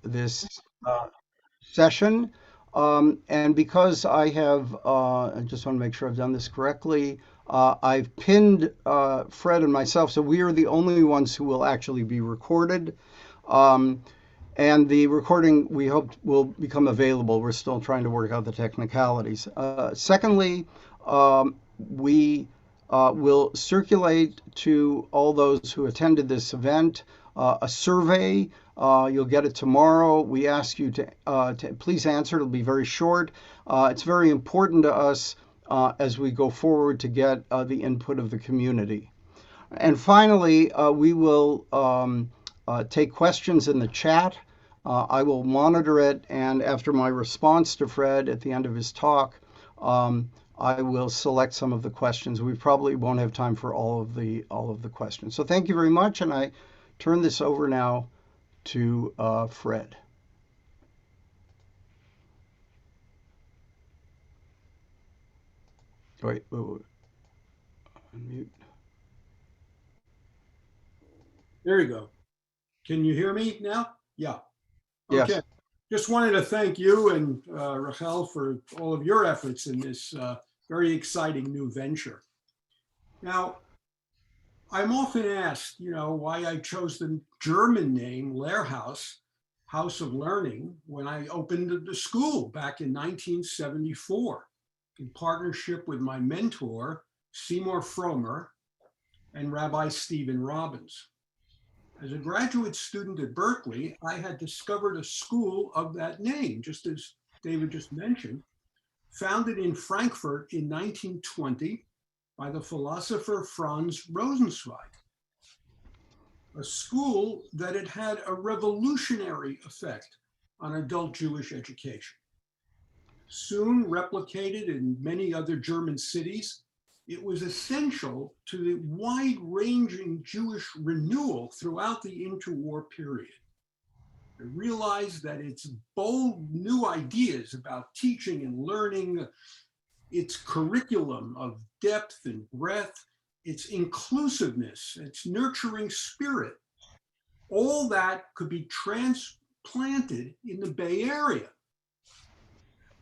this session. And because I just want to make sure I've done this correctly, I've pinned Fred and myself, so we are the only ones who will actually be recorded. Um, and the recording, we hope, will become available. We're still trying to work out the technicalities. Secondly, we will circulate to all those who attended this event a survey. You'll get it tomorrow. We ask you to please answer. It'll be very short. It's very important to us as we go forward to get the input of the community. And finally, we will take questions in the chat. I will monitor it, and after my response to Fred at the end of his talk, I will select some of the questions. We probably won't have time for all of the questions. So thank you very much, and I turn this over now to Fred. Wait, unmute. There you go. Can you hear me now? Yeah. Okay. Yes. Just wanted to thank you and Rachel for all of your efforts in this very exciting new venture. Now, I'm often asked, why I chose the German name Lehrhaus, House of Learning, when I opened the school back in 1974 in partnership with my mentor, Seymour Fromer, and Rabbi Stephen Robbins. As a graduate student at Berkeley, I had discovered a school of that name, just as David just mentioned, founded in Frankfurt in 1920 by the philosopher Franz Rosensweig, a school that had had a revolutionary effect on adult Jewish education. Soon replicated in many other German cities, it was essential to the wide-ranging Jewish renewal throughout the interwar period. I realized that its bold new ideas about teaching and learning, its curriculum of depth and breadth, its inclusiveness, its nurturing spirit, all that could be transplanted in the Bay Area.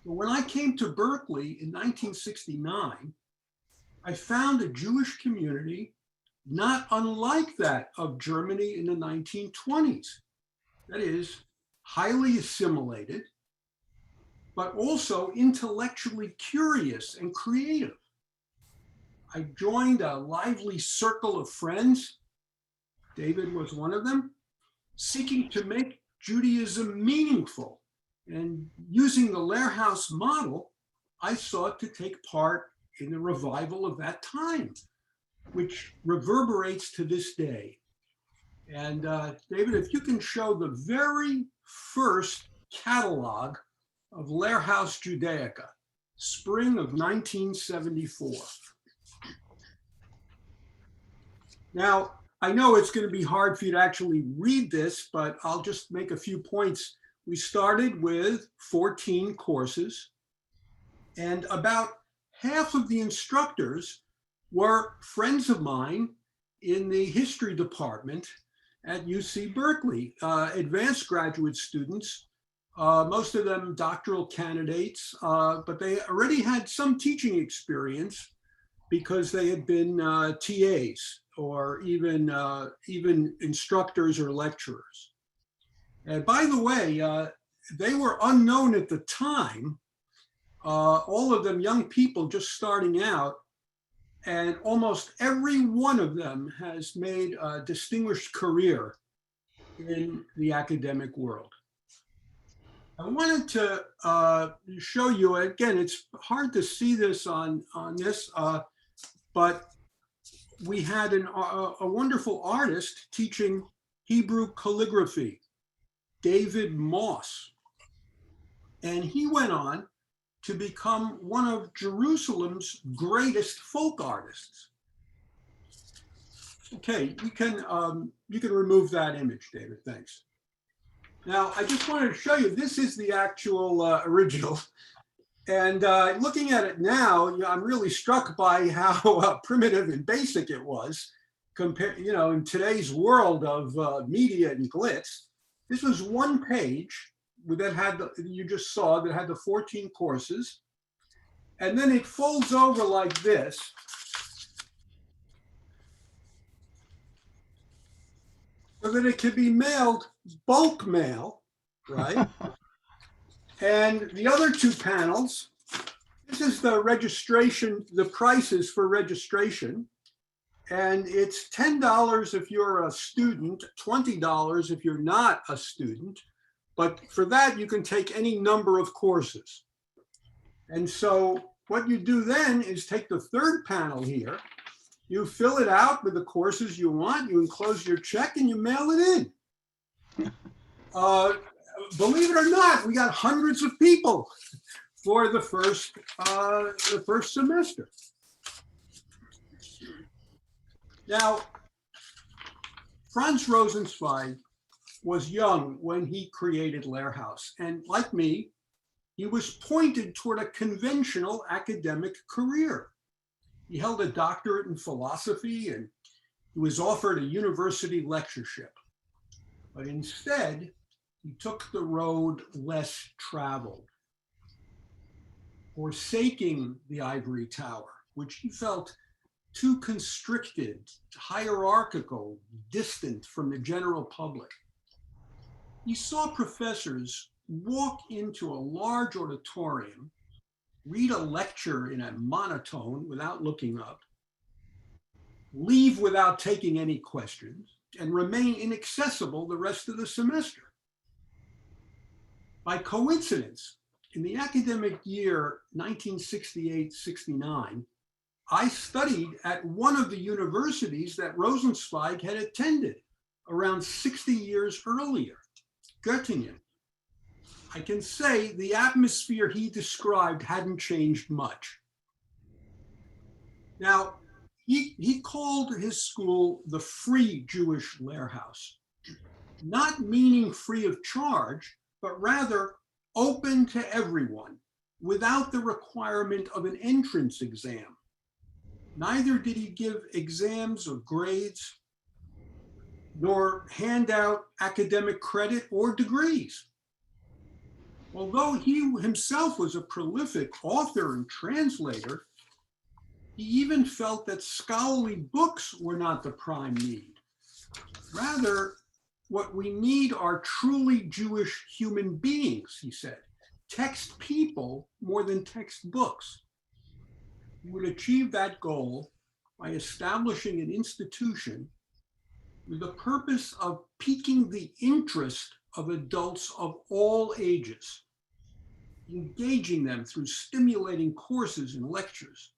But when I came to Berkeley in 1969, I found a Jewish community not unlike that of Germany in the 1920s. That is, highly assimilated, but also intellectually curious and creative. I joined a lively circle of friends, David was one of them, seeking to make Judaism meaningful. And using the Lehrhaus model, I sought to take part in the revival of that time, which reverberates to this day. And David, if you can show the very first catalog of Lehrhaus Judaica, spring of 1974. Now, I know it's going to be hard for you to actually read this, but I'll just make a few points. We started with 14 courses, and about half of the instructors were friends of mine in the history department at UC Berkeley, advanced graduate students, most of them doctoral candidates, but they already had some teaching experience because they had been TAs or even instructors or lecturers. And by the way, they were unknown at the time, all of them young people just starting out, and almost every one of them has made a distinguished career in the academic world. I wanted to show you, again, it's hard to see this on this, but we had a wonderful artist teaching Hebrew calligraphy, David Moss. And he went on to become one of Jerusalem's greatest folk artists. Okay, you can remove that image, David, thanks. Now, I just wanted to show you, this is the actual original. And looking at it now, I'm really struck by how primitive and basic it was compared, in today's world of media and glitz. This was one page that had you just saw that had the 14 courses, and then it folds over like this. So that it could be mailed bulk mail, right? And the other two panels, this is the registration, the prices for registration. And it's $10 if you're a student, $20 if you're not a student. But for that, you can take any number of courses. And so what you do then is take the third panel here, you fill it out with the courses you want, you enclose your check, and you mail it in. Believe it or not, we got hundreds of people for the first semester. Now, Franz Rosensweig was young when he created Lehrhaus, and like me, he was pointed toward a conventional academic career. He held a doctorate in philosophy, and he was offered a university lectureship. But instead, he took the road less traveled, forsaking the ivory tower, which he felt too constricted, hierarchical, distant from the general public. He saw professors walk into a large auditorium, read a lecture in a monotone without looking up, leave without taking any questions, and remain inaccessible the rest of the semester. By coincidence, in the academic year 1968-69, I studied at one of the universities that Rosenzweig had attended around 60 years earlier, Göttingen. I can say the atmosphere he described hadn't changed much. Now, he called his school the Free Jewish Lehrhaus, not meaning free of charge, but rather open to everyone without the requirement of an entrance exam. Neither did he give exams or grades, nor hand out academic credit or degrees. Although he himself was a prolific author and translator, he even felt that scholarly books were not the prime need. Rather, what we need are truly Jewish human beings, he said, text people more than textbooks. He would achieve that goal by establishing an institution with the purpose of piquing the interest of adults of all ages, engaging them through stimulating courses and lectures.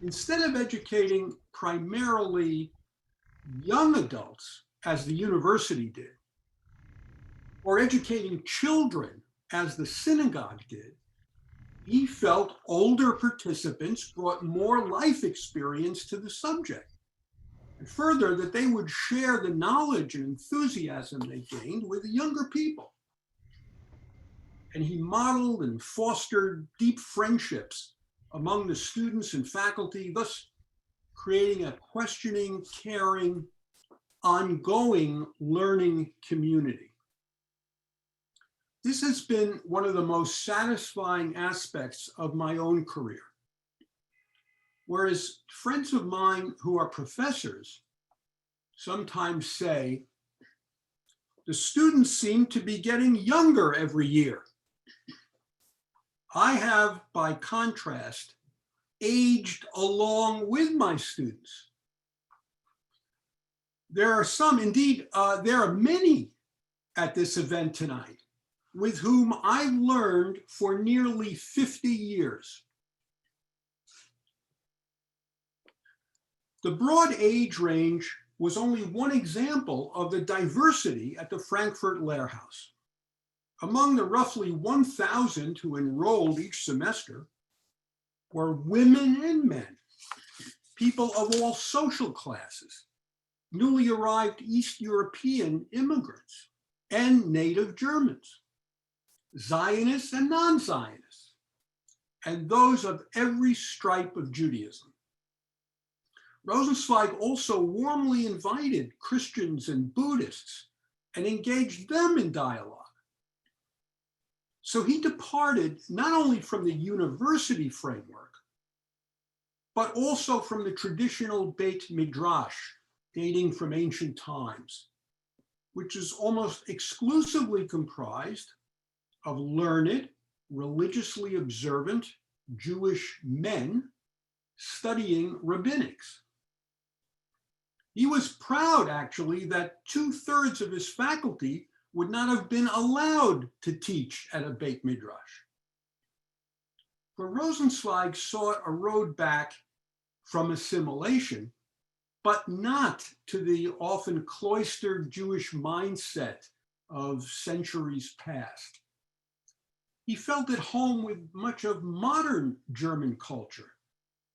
Instead of educating primarily young adults, as the university did, or educating children, as the synagogue did, he felt older participants brought more life experience to the subject. And further, that they would share the knowledge and enthusiasm they gained with the younger people. And he modeled and fostered deep friendships among the students and faculty, thus creating a questioning, caring, ongoing learning community. This has been one of the most satisfying aspects of my own career. Whereas friends of mine who are professors sometimes say, the students seem to be getting younger every year. I have, by contrast, aged along with my students. There are some, indeed, there are many at this event tonight with whom I've learned for nearly 50 years. The broad age range was only one example of the diversity at the Frankfurt Lehrhaus. Among the roughly 1,000 who enrolled each semester were women and men, people of all social classes, newly arrived East European immigrants, and native Germans, Zionists and non-Zionists, and those of every stripe of Judaism. Rosenzweig also warmly invited Christians and Buddhists and engaged them in dialogue. So he departed not only from the university framework, but also from the traditional Beit Midrash dating from ancient times, which is almost exclusively comprised of learned, religiously observant Jewish men studying rabbinics. He was proud, actually, that 2/3 of his faculty would not have been allowed to teach at a Beit Midrash. For Rosensweig sought a road back from assimilation, but not to the often cloistered Jewish mindset of centuries past. He felt at home with much of modern German culture.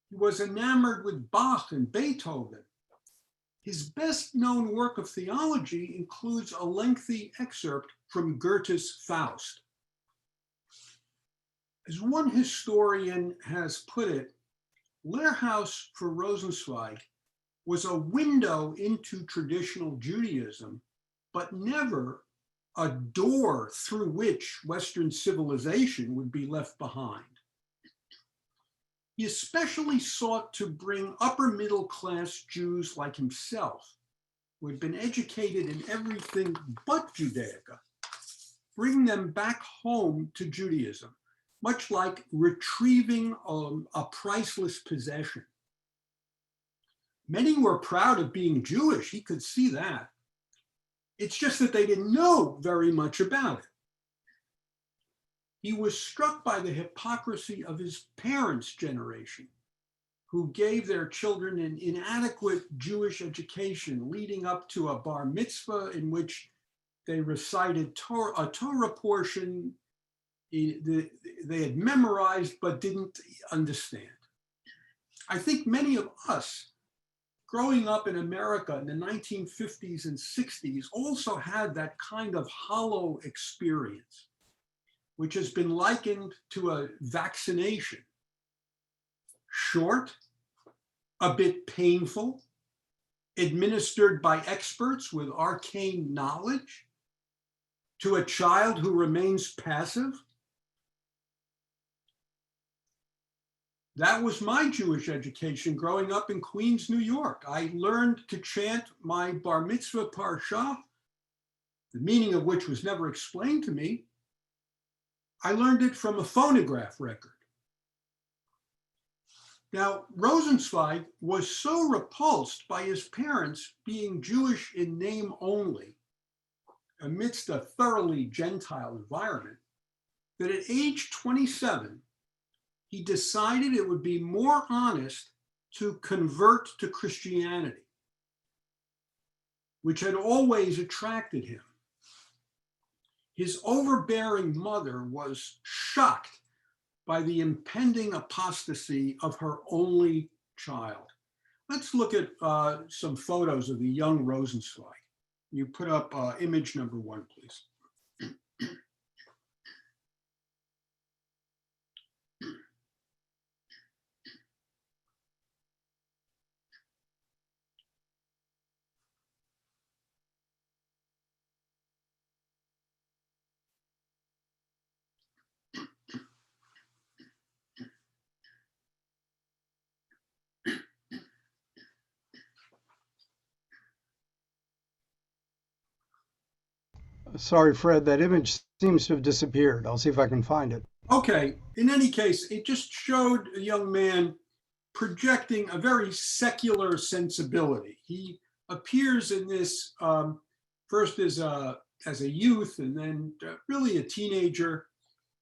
He was enamored with Bach and Beethoven. His best known work of theology includes a lengthy excerpt from Goethe's Faust. As one historian has put it, Lehrhaus for Rosensweig was a window into traditional Judaism, but never a door through which Western civilization would be left behind. He especially sought to bring upper middle class Jews like himself, who had been educated in everything but Judaica, bring them back home to Judaism, much like retrieving a priceless possession. Many were proud of being Jewish, he could see that. It's just that they didn't know very much about it. He was struck by the hypocrisy of his parents' generation, who gave their children an inadequate Jewish education, leading up to a bar mitzvah in which they recited a Torah portion they had memorized but didn't understand. I think many of us growing up in America in the 1950s and 60s also had that kind of hollow experience, which has been likened to a vaccination. Short, a bit painful, administered by experts with arcane knowledge, to a child who remains passive. That was my Jewish education growing up in Queens, New York. I learned to chant my bar mitzvah parsha, the meaning of which was never explained to me. I learned it from a phonograph record. Now, Rosenzweig was so repulsed by his parents being Jewish in name only, amidst a thoroughly Gentile environment, that at age 27, he decided it would be more honest to convert to Christianity, which had always attracted him. His overbearing mother was shocked by the impending apostasy of her only child. Let's look at some photos of the young Rosensweig. You put up image number 1, please. Sorry, Fred, that image seems to have disappeared. I'll see if I can find it. Okay, in any case, it just showed a young man projecting a very secular sensibility. He appears in this first as a youth and then really a teenager,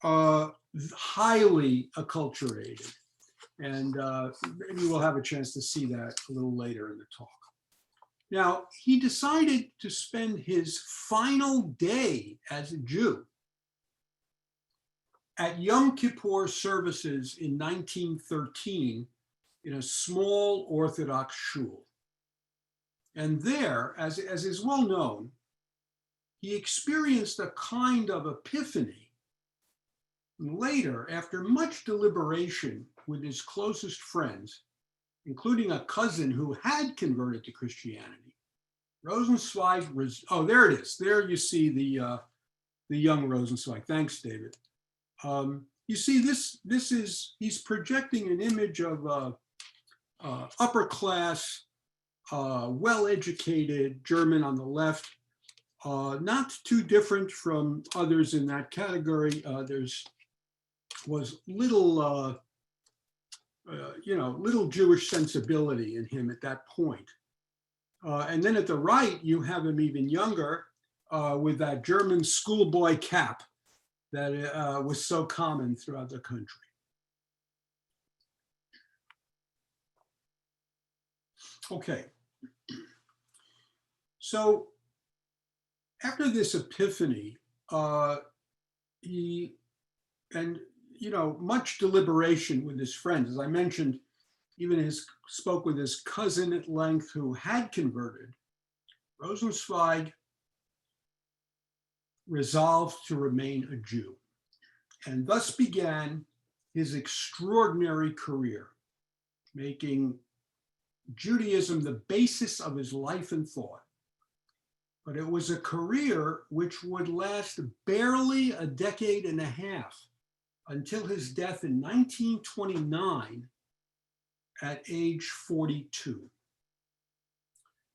highly acculturated. And maybe we'll have a chance to see that a little later in the talk. Now, he decided to spend his final day as a Jew at Yom Kippur services in 1913 in a small Orthodox shul. And there, as is well known, he experienced a kind of epiphany. And later, after much deliberation with his closest friends, including a cousin who had converted to Christianity, Rosensweig, oh, there it is. There you see the young Rosensweig. Thanks, David. You see, he's projecting an image of upper class, well-educated German on the left, not too different from others in that category. Was little, little Jewish sensibility in him at that point. And then at the right, you have him even younger with that German schoolboy cap that was so common throughout the country. Okay. So after this epiphany, much deliberation with his friends. As I mentioned, even spoke with his cousin at length who had converted. Rosenzweig resolved to remain a Jew, and thus began his extraordinary career, making Judaism the basis of his life and thought. But it was a career which would last barely a decade and a half until his death in 1929 at age 42.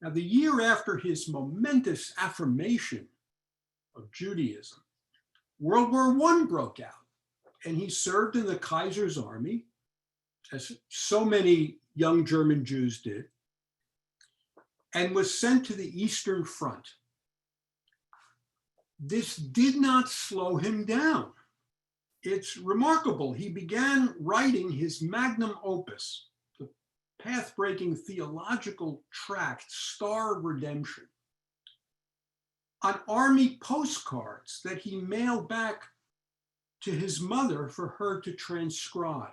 Now, the year after his momentous affirmation of Judaism, World War I broke out, and he served in the Kaiser's army, as so many young German Jews did, and was sent to the Eastern Front. This did not slow him down. It's remarkable. He began writing his magnum opus, the path-breaking theological tract, Star of Redemption, on army postcards that he mailed back to his mother for her to transcribe.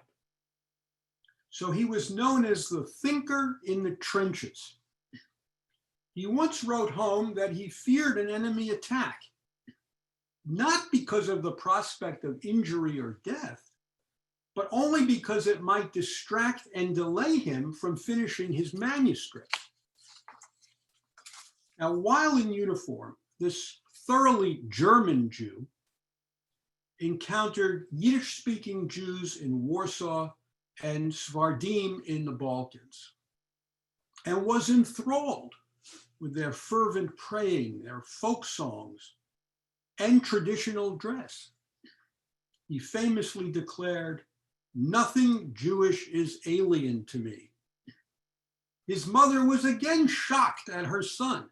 So he was known as the thinker in the trenches. He once wrote home that he feared an enemy attack, not because of the prospect of injury or death, but only because it might distract and delay him from finishing his manuscript. Now, while in uniform, this thoroughly German Jew encountered Yiddish-speaking Jews in Warsaw and Svardim in the Balkans, and was enthralled with their fervent praying, their folk songs, and traditional dress. He famously declared, "Nothing Jewish is alien to me." His mother was again shocked at her son,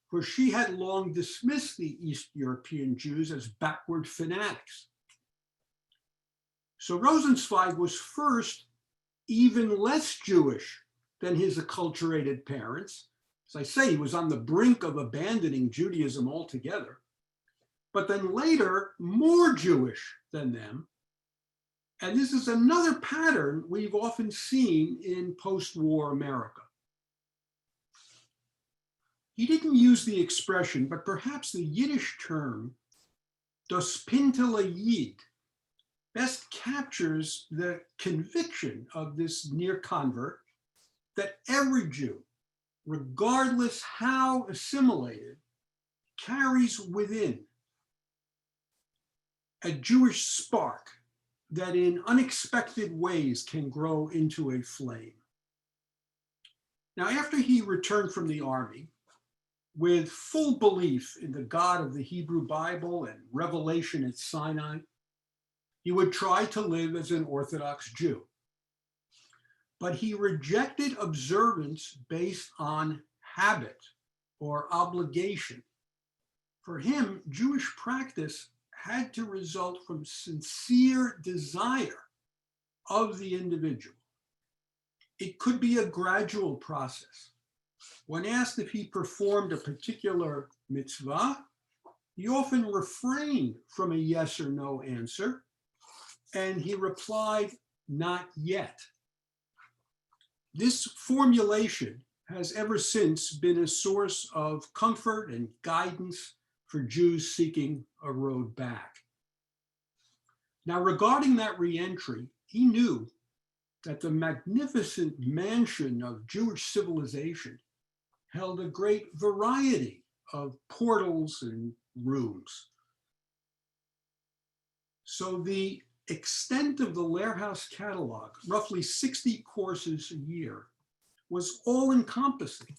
for she had long dismissed the East European Jews as backward fanatics. So Rosenzweig was first even less Jewish than his acculturated parents. As I say, he was on the brink of abandoning Judaism altogether, but then later more Jewish than them. And this is another pattern we've often seen in post-war America. He didn't use the expression, but perhaps the Yiddish term, das Pintele Yid, best captures the conviction of this near convert that every Jew, regardless how assimilated, carries within a Jewish spark that in unexpected ways can grow into a flame. Now, after he returned from the army, with full belief in the God of the Hebrew Bible and revelation at Sinai, he would try to live as an Orthodox Jew. But he rejected observance based on habit or obligation. For him, Jewish practice had to result from sincere desire of the individual. It could be a gradual process. When asked if he performed a particular mitzvah, he often refrained from a yes or no answer, and he replied, "Not yet." This formulation has ever since been a source of comfort and guidance for Jews seeking a road back. Now, regarding that reentry, he knew that the magnificent mansion of Jewish civilization held a great variety of portals and rooms. So the extent of the Lehrhaus catalog, roughly 60 courses a year, was all-encompassing,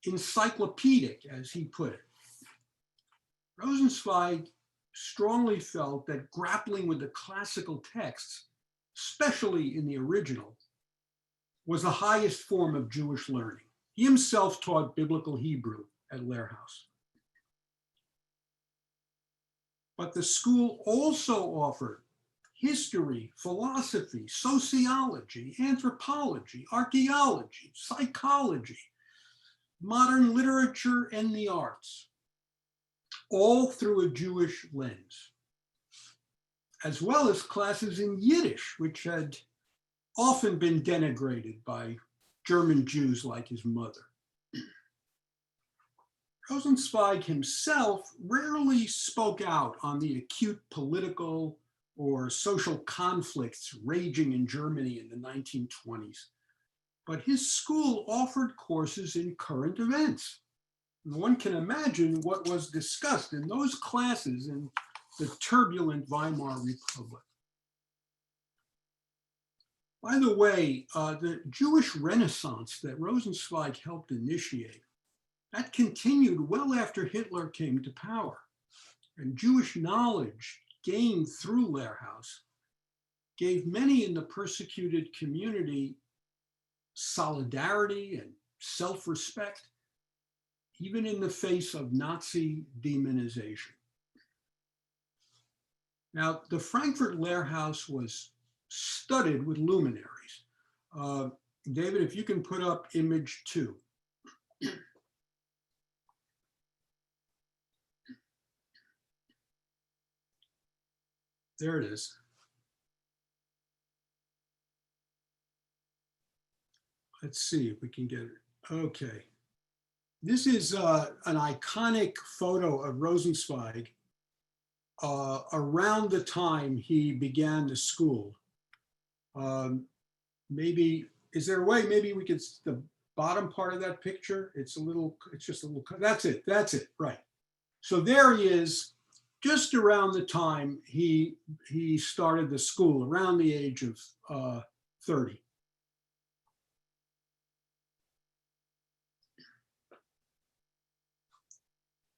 encyclopedic, as he put it. Rosensweig strongly felt that grappling with the classical texts, especially in the original, was the highest form of Jewish learning. He himself taught biblical Hebrew at Lehrhaus. But the school also offered history, philosophy, sociology, anthropology, archaeology, psychology, modern literature, and the arts, all through a Jewish lens, as well as classes in Yiddish, which had often been denigrated by German Jews like his mother. Rosenzweig himself rarely spoke out on the acute political or social conflicts raging in Germany in the 1920s, but his school offered courses in current events. And one can imagine what was discussed in those classes in the turbulent Weimar Republic. By the way, the Jewish Renaissance that Rosenzweig helped initiate, that continued well after Hitler came to power. And Jewish knowledge gained through Lehrhaus gave many in the persecuted community solidarity and self-respect, even in the face of Nazi demonization. Now, the Frankfurt Lehrhaus was studded with luminaries. David, if you can put up image 2. There it is. Let's see if we can get it. Okay. This is an iconic photo of Rosenzweig around the time he began the school. Maybe, is there a way, maybe we could, the bottom part of that picture, it's just a little, that's it, right. So there he is, just around the time he started the school, around the age of 30.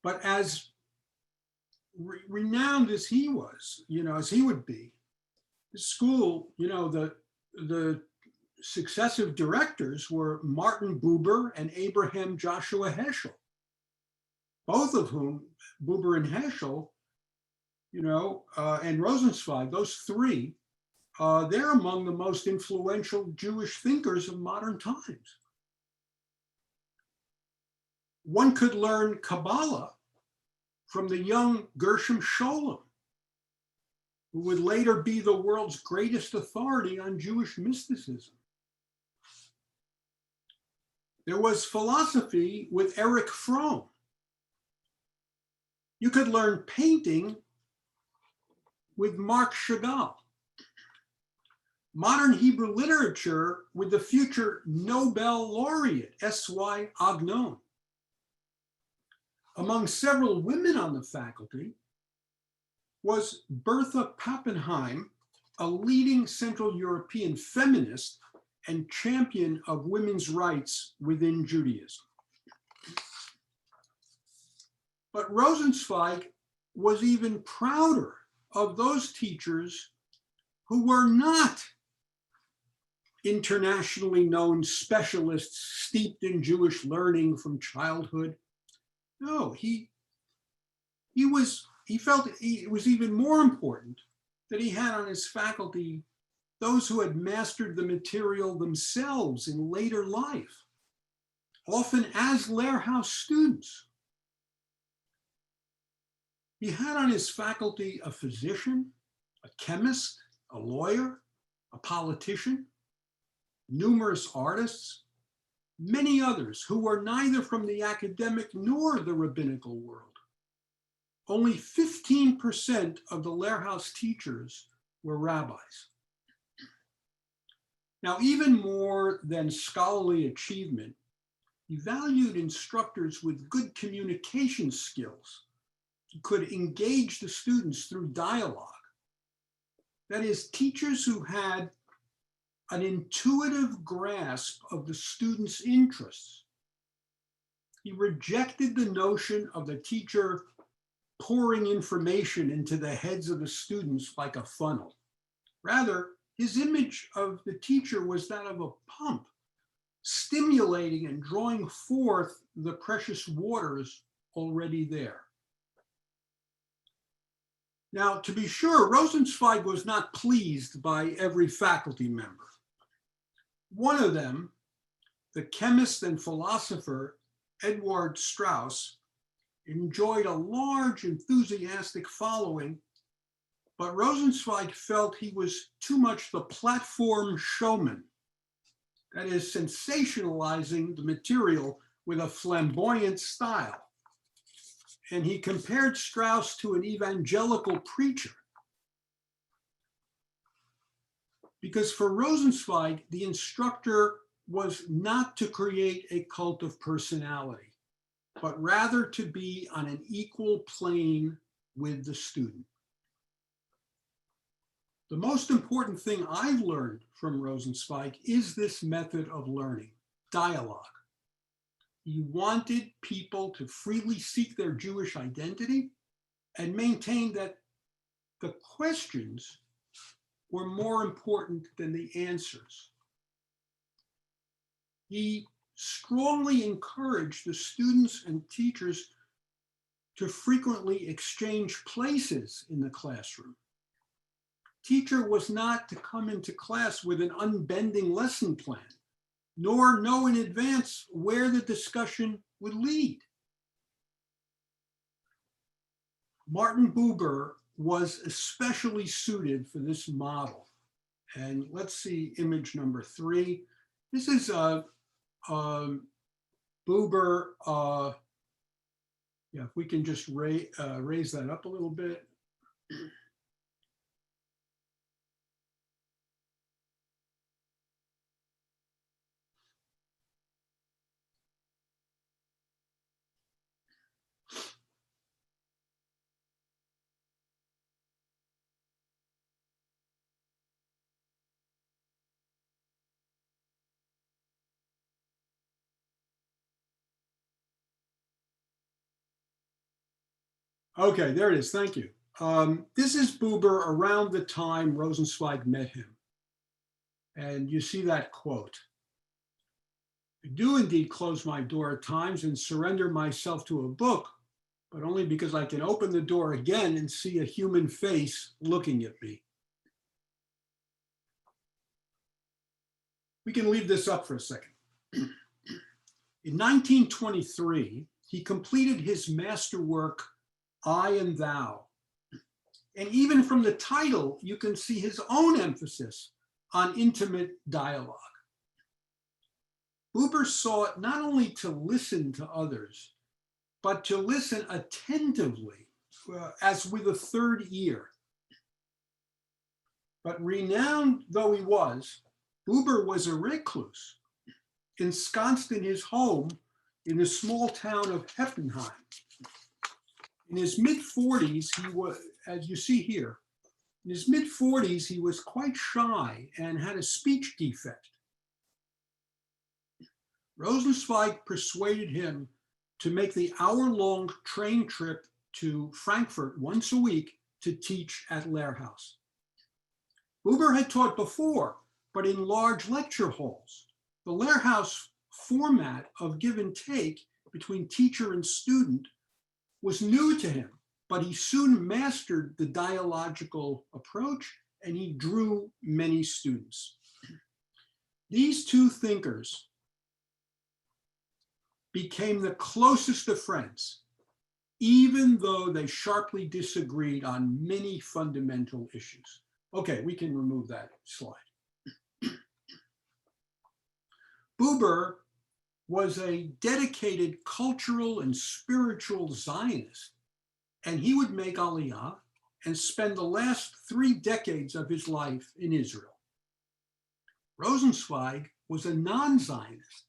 But as renowned as he was, as he would be, the school, the successive directors were Martin Buber and Abraham Joshua Heschel, both of whom, Buber and Heschel, and Rosenzweig, those three, they're among the most influential Jewish thinkers of modern times. One could learn Kabbalah from the young Gershom Scholem, who would later be the world's greatest authority on Jewish mysticism. There was philosophy with Erich Fromm. You could learn painting with Marc Chagall. Modern Hebrew literature with the future Nobel laureate, S.Y. Agnon. Among several women on the faculty was Bertha Pappenheim, a leading Central European feminist and champion of women's rights within Judaism. But Rosenzweig was even prouder of those teachers who were not internationally known specialists steeped in Jewish learning from childhood. No, he felt it was even more important that he had on his faculty those who had mastered the material themselves in later life, often as Lehrhaus students. He had on his faculty a physician, a chemist, a lawyer, a politician, numerous artists, many others who were neither from the academic nor the rabbinical world. Only 15% of the Lehrhaus teachers were rabbis. Now, even more than scholarly achievement, He valued instructors with good communication skills, who could engage the students through dialogue. That is, teachers who had an intuitive grasp of the students' interests. He rejected the notion of the teacher pouring information into the heads of the students like a funnel. Rather, his image of the teacher was that of a pump, stimulating and drawing forth the precious waters already there. Now, to be sure, Rosensweig was not pleased by every faculty member. One of them, the chemist and philosopher Edward Strauss, enjoyed a large, enthusiastic following, but Rosensweig felt he was too much the platform showman, that is, sensationalizing the material with a flamboyant style. And he compared Strauss to an evangelical preacher. Because for Rosensweig, the instructor was not to create a cult of personality, but rather to be on an equal plane with the student. The most important thing I've learned from Rosensweig is this method of learning, dialogue. He wanted people to freely seek their Jewish identity and maintain that the questions were more important than the answers. He strongly encouraged the students and teachers to frequently exchange places in the classroom. Teacher was not to come into class with an unbending lesson plan, nor know in advance where the discussion would lead. Martin Buber was especially suited for this model. And let's see image number 3. This is Buber. Yeah, if we can just raise that up a little bit. Okay, there it is. Thank you. This is Buber around the time Rosenzweig met him. And you see that quote. I do indeed close my door at times and surrender myself to a book, but only because I can open the door again and see a human face looking at me. We can leave this up for a second. In 1923, he completed his masterwork, I and Thou. And even from the title, you can see his own emphasis on intimate dialogue. Buber sought not only to listen to others, but to listen attentively, as with a third ear. But renowned though he was, Buber was a recluse, ensconced in his home in the small town of Heppenheim. In his mid-40s, he was, as you see here, in his mid-40s, he was quite shy and had a speech defect. Rosenzweig persuaded him to make the hour-long train trip to Frankfurt once a week to teach at Lehrhaus. Buber had taught before, but in large lecture halls. The Lehrhaus format of give and take between teacher and student was new to him, but he soon mastered the dialogical approach and he drew many students. These two thinkers became the closest of friends, even though they sharply disagreed on many fundamental issues. Okay, we can remove that slide. Buber was a dedicated cultural and spiritual Zionist, and he would make Aliyah and spend the last 3 decades of his life in Israel. Rosenzweig was a non-Zionist,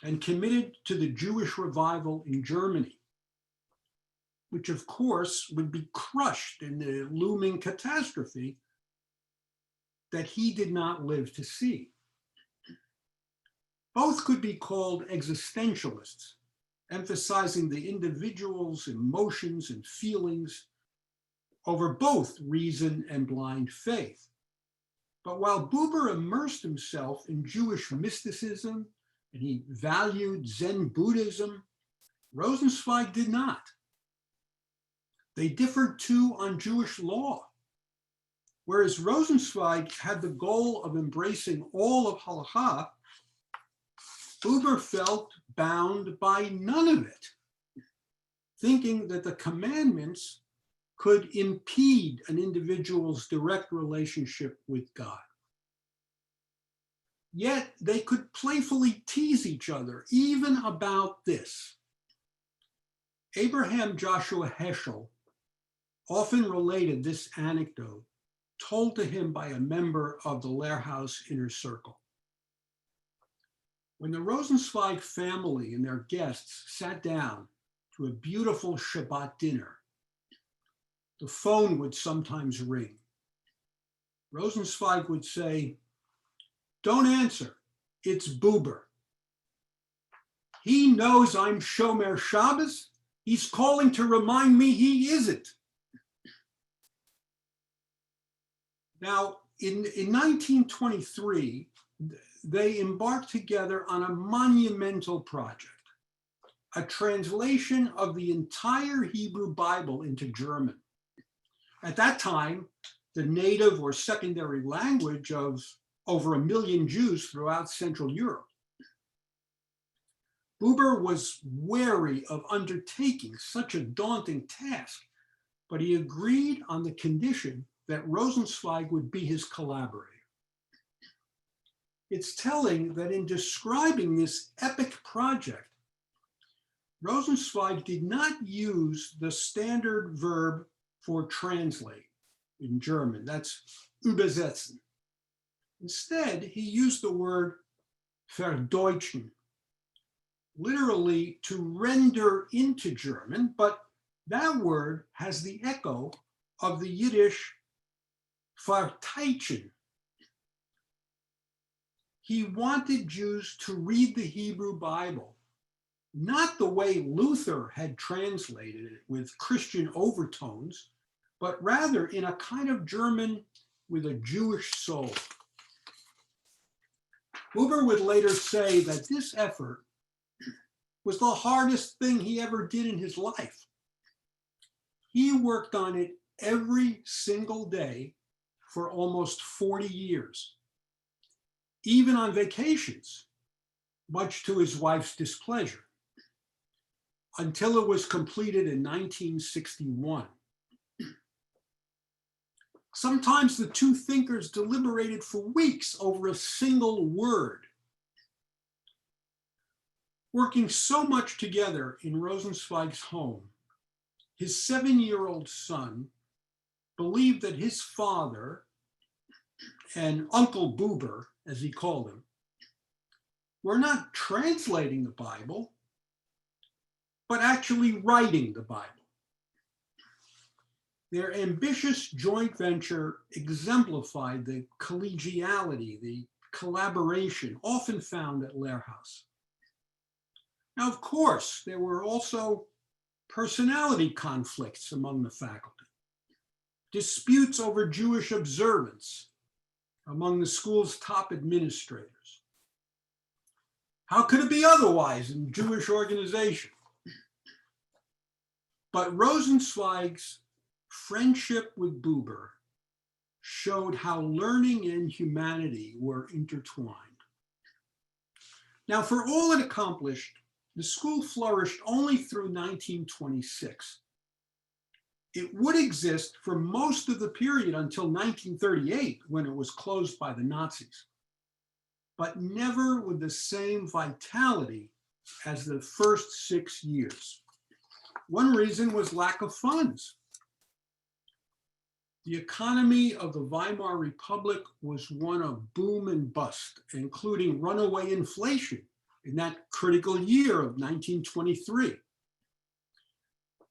and committed to the Jewish revival in Germany, which of course would be crushed in the looming catastrophe that he did not live to see. Both could be called existentialists, emphasizing the individual's emotions and feelings over both reason and blind faith. But while Buber immersed himself in Jewish mysticism and he valued Zen Buddhism, Rosenzweig did not. They differed too on Jewish law. Whereas Rosenzweig had the goal of embracing all of Halakha, Buber felt bound by none of it, thinking that the commandments could impede an individual's direct relationship with God. Yet they could playfully tease each other, even about this. Abraham Joshua Heschel often related this anecdote told to him by a member of the Lehrhaus inner circle. When the Rosensweig family and their guests sat down to a beautiful Shabbat dinner, the phone would sometimes ring. Rosenzweig would say, "Don't answer, it's Buber. He knows I'm Shomer Shabbos. He's calling to remind me he isn't." Now, in 1923, they embarked together on a monumental project, a translation of the entire Hebrew Bible into German. At that time, the native or secondary language of over 1 million Jews throughout Central Europe. Buber was wary of undertaking such a daunting task, but he agreed on the condition that Rosenzweig would be his collaborator. It's telling that in describing this epic project, Rosenzweig did not use the standard verb for translate in German, that's übersetzen. Instead, he used the word verdeutschen, literally to render into German, but that word has the echo of the Yiddish verteichen. He wanted Jews to read the Hebrew Bible, not the way Luther had translated it with Christian overtones, but rather in a kind of German with a Jewish soul. Buber would later say that this effort was the hardest thing he ever did in his life. He worked on it every single day for almost 40 years, even on vacations, much to his wife's displeasure, until it was completed in 1961. Sometimes the two thinkers deliberated for weeks over a single word. Working so much together in Rosenzweig's home, his 7-year-old son believed that his father and Uncle Buber, as he called him, were not translating the Bible, but actually writing the Bible. Their ambitious joint venture exemplified the collegiality, the collaboration often found at Lehrhaus. Now, of course, there were also personality conflicts among the faculty, disputes over Jewish observance among the school's top administrators. How could it be otherwise in Jewish organization? But Rosenzweig's friendship with Buber showed how learning and humanity were intertwined. Now, for all it accomplished, the school flourished only through 1926. It would exist for most of the period until 1938, when it was closed by the Nazis, but never with the same vitality as the first 6 years. One reason was lack of funds. The economy of the Weimar Republic was one of boom and bust, including runaway inflation in that critical year of 1923.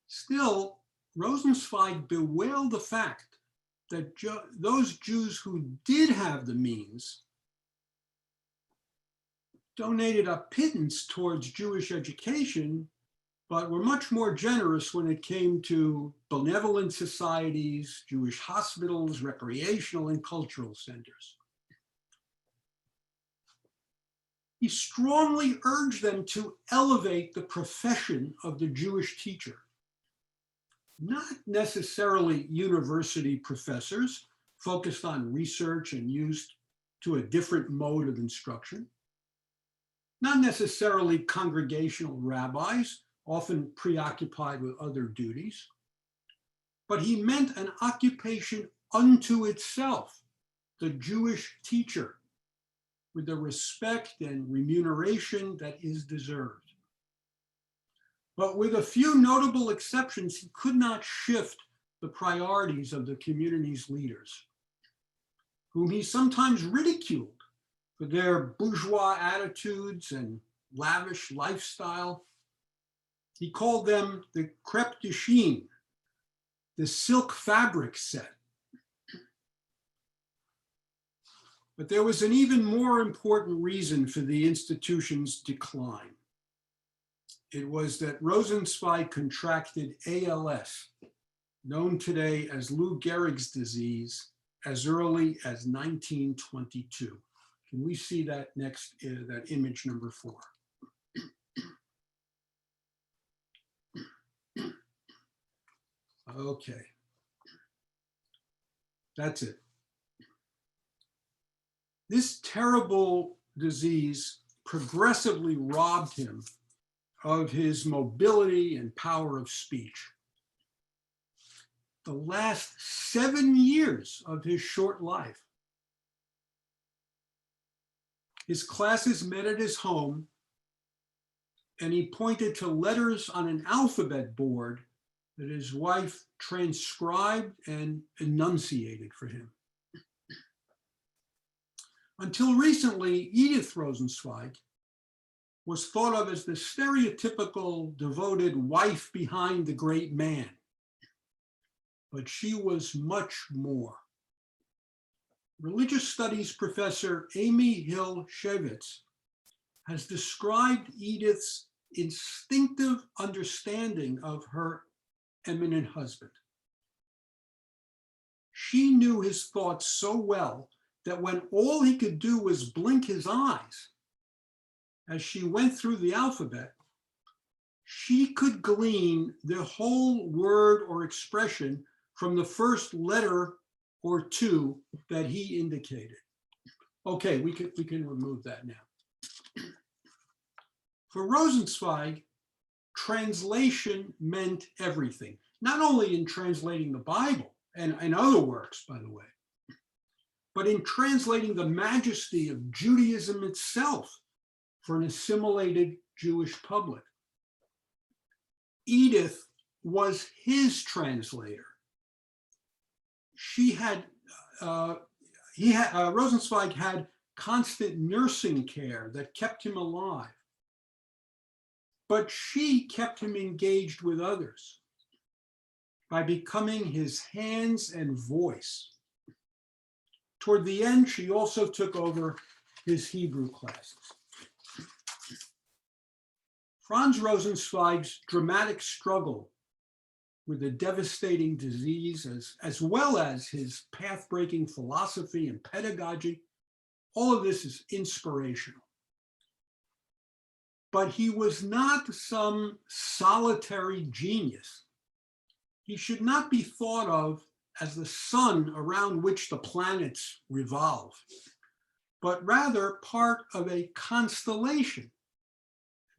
Still, Rosenzweig bewailed the fact that those Jews who did have the means donated a pittance towards Jewish education, but were much more generous when it came to benevolent societies, Jewish hospitals, recreational and cultural centers. He strongly urged them to elevate the profession of the Jewish teacher. Not necessarily university professors focused on research and used to a different mode of instruction. Not necessarily congregational rabbis, often preoccupied with other duties. But he meant an occupation unto itself, the Jewish teacher, with the respect and remuneration that is deserved. But with a few notable exceptions, he could not shift the priorities of the community's leaders, whom he sometimes ridiculed for their bourgeois attitudes and lavish lifestyle. He called them the crêpe de chine, the silk fabric set. But there was an even more important reason for the institution's decline. It was that Rosensweig contracted ALS, known today as Lou Gehrig's disease, as early as 1922. Can we see that next, that image number 4? Okay, that's it. This terrible disease progressively robbed him of his mobility and power of speech. The last 7 years of his short life, his classes met at his home, and he pointed to letters on an alphabet board that his wife transcribed and enunciated for him. Until recently, Edith Rosensweig was thought of as the stereotypical devoted wife behind the great man. But she was much more. Religious studies professor Amy Hill Shevitz has described Edith's instinctive understanding of her eminent husband. She knew his thoughts so well that when all he could do was blink his eyes, as she went through the alphabet, she could glean the whole word or expression from the first letter or two that he indicated. Okay, we can remove that now. For Rosenzweig, translation meant everything, not only in translating the Bible and other works, by the way, but in translating the majesty of Judaism itself for an assimilated Jewish public. Edith was his translator. Rosenzweig had constant nursing care that kept him alive. But she kept him engaged with others by becoming his hands and voice. Toward the end, she also took over his Hebrew classes. Franz Rosenzweig's dramatic struggle with a devastating disease, as well as his path-breaking philosophy and pedagogy, all of this is inspirational. But he was not some solitary genius. He should not be thought of as the sun around which the planets revolve, but rather part of a constellation.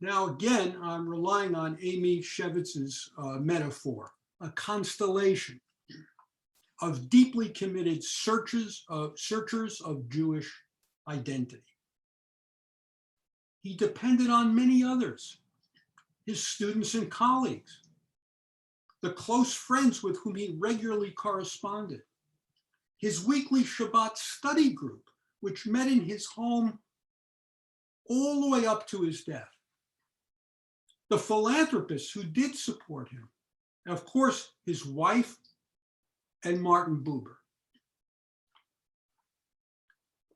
Now, again, I'm relying on Amy Shevitz's metaphor, a constellation of deeply committed searchers of Jewish identity. He depended on many others, his students and colleagues, the close friends with whom he regularly corresponded, his weekly Shabbat study group, which met in his home all the way up to his death. The philanthropists who did support him, and of course, his wife and Martin Buber.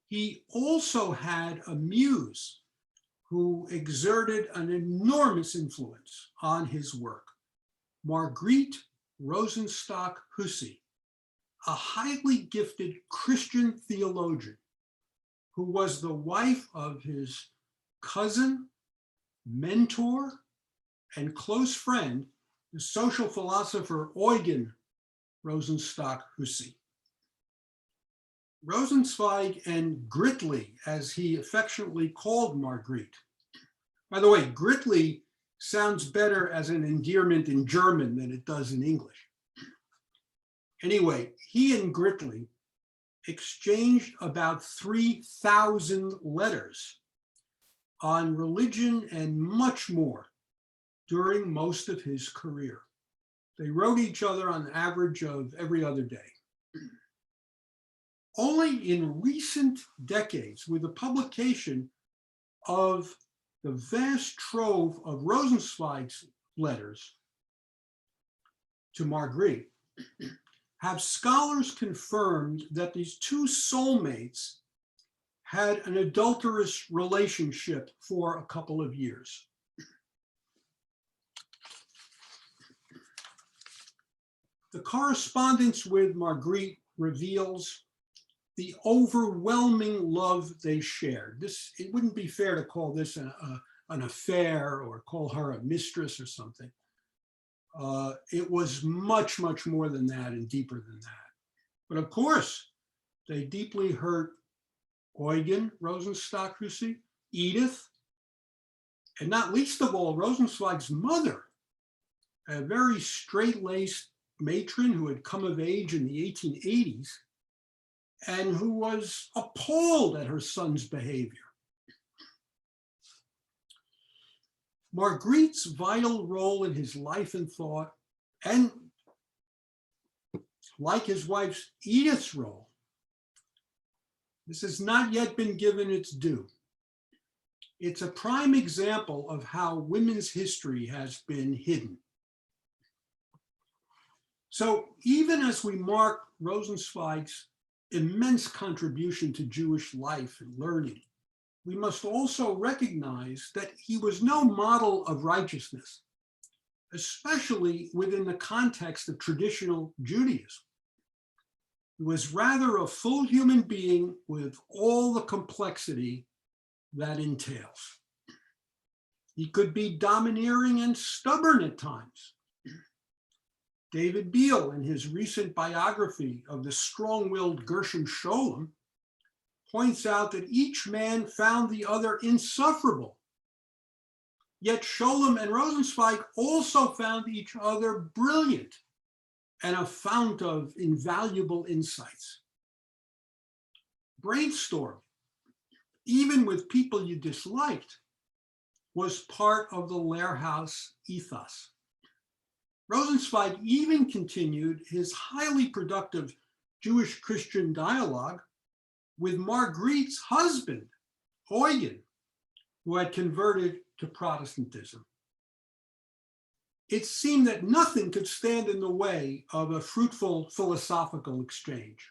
He also had a muse who exerted an enormous influence on his work, Margrethe Rosenstock-Huessy, a highly gifted Christian theologian who was the wife of his cousin, mentor, and close friend, the social philosopher Eugen Rosenstock-Huessy. Rosenzweig and Gritli, as he affectionately called Margrethe. By the way, Gritli sounds better as an endearment in German than it does in English. Anyway, he and Gritli exchanged about 3,000 letters on religion and much more during most of his career. They wrote each other on an average of every other day. Only in recent decades, with the publication of the vast trove of Rosenzweig's letters to Margrethe, have scholars confirmed that these two soulmates had an adulterous relationship for a couple of years. The correspondence with Margrethe reveals the overwhelming love they shared. It wouldn't be fair to call this an affair or call her a mistress or something. It was much, much more than that and deeper than that. But of course, they deeply hurt Eugen Rosenstock-Huessy, Edith, and not least of all, Rosenzweig's mother, a very straight-laced matron who had come of age in the 1880s and who was appalled at her son's behavior. Margrethe's vital role in his life and thought, and like his wife's Edith's role, this has not yet been given its due. It's a prime example of how women's history has been hidden. So even as we mark Rosenzweig's immense contribution to Jewish life and learning, we must also recognize that he was no model of righteousness, especially within the context of traditional Judaism. He was rather a full human being with all the complexity that entails. He could be domineering and stubborn at times. David Beale, in his recent biography of the strong-willed Gershom Scholem, points out that each man found the other insufferable. Yet Scholem and Rosenzweig also found each other brilliant and a fount of invaluable insights. Brainstorming, even with people you disliked, was part of the Lehrhaus ethos. Rosenzweig even continued his highly productive Jewish-Christian dialogue with Margrethe's husband, Eugen, who had converted to Protestantism. It seemed that nothing could stand in the way of a fruitful philosophical exchange.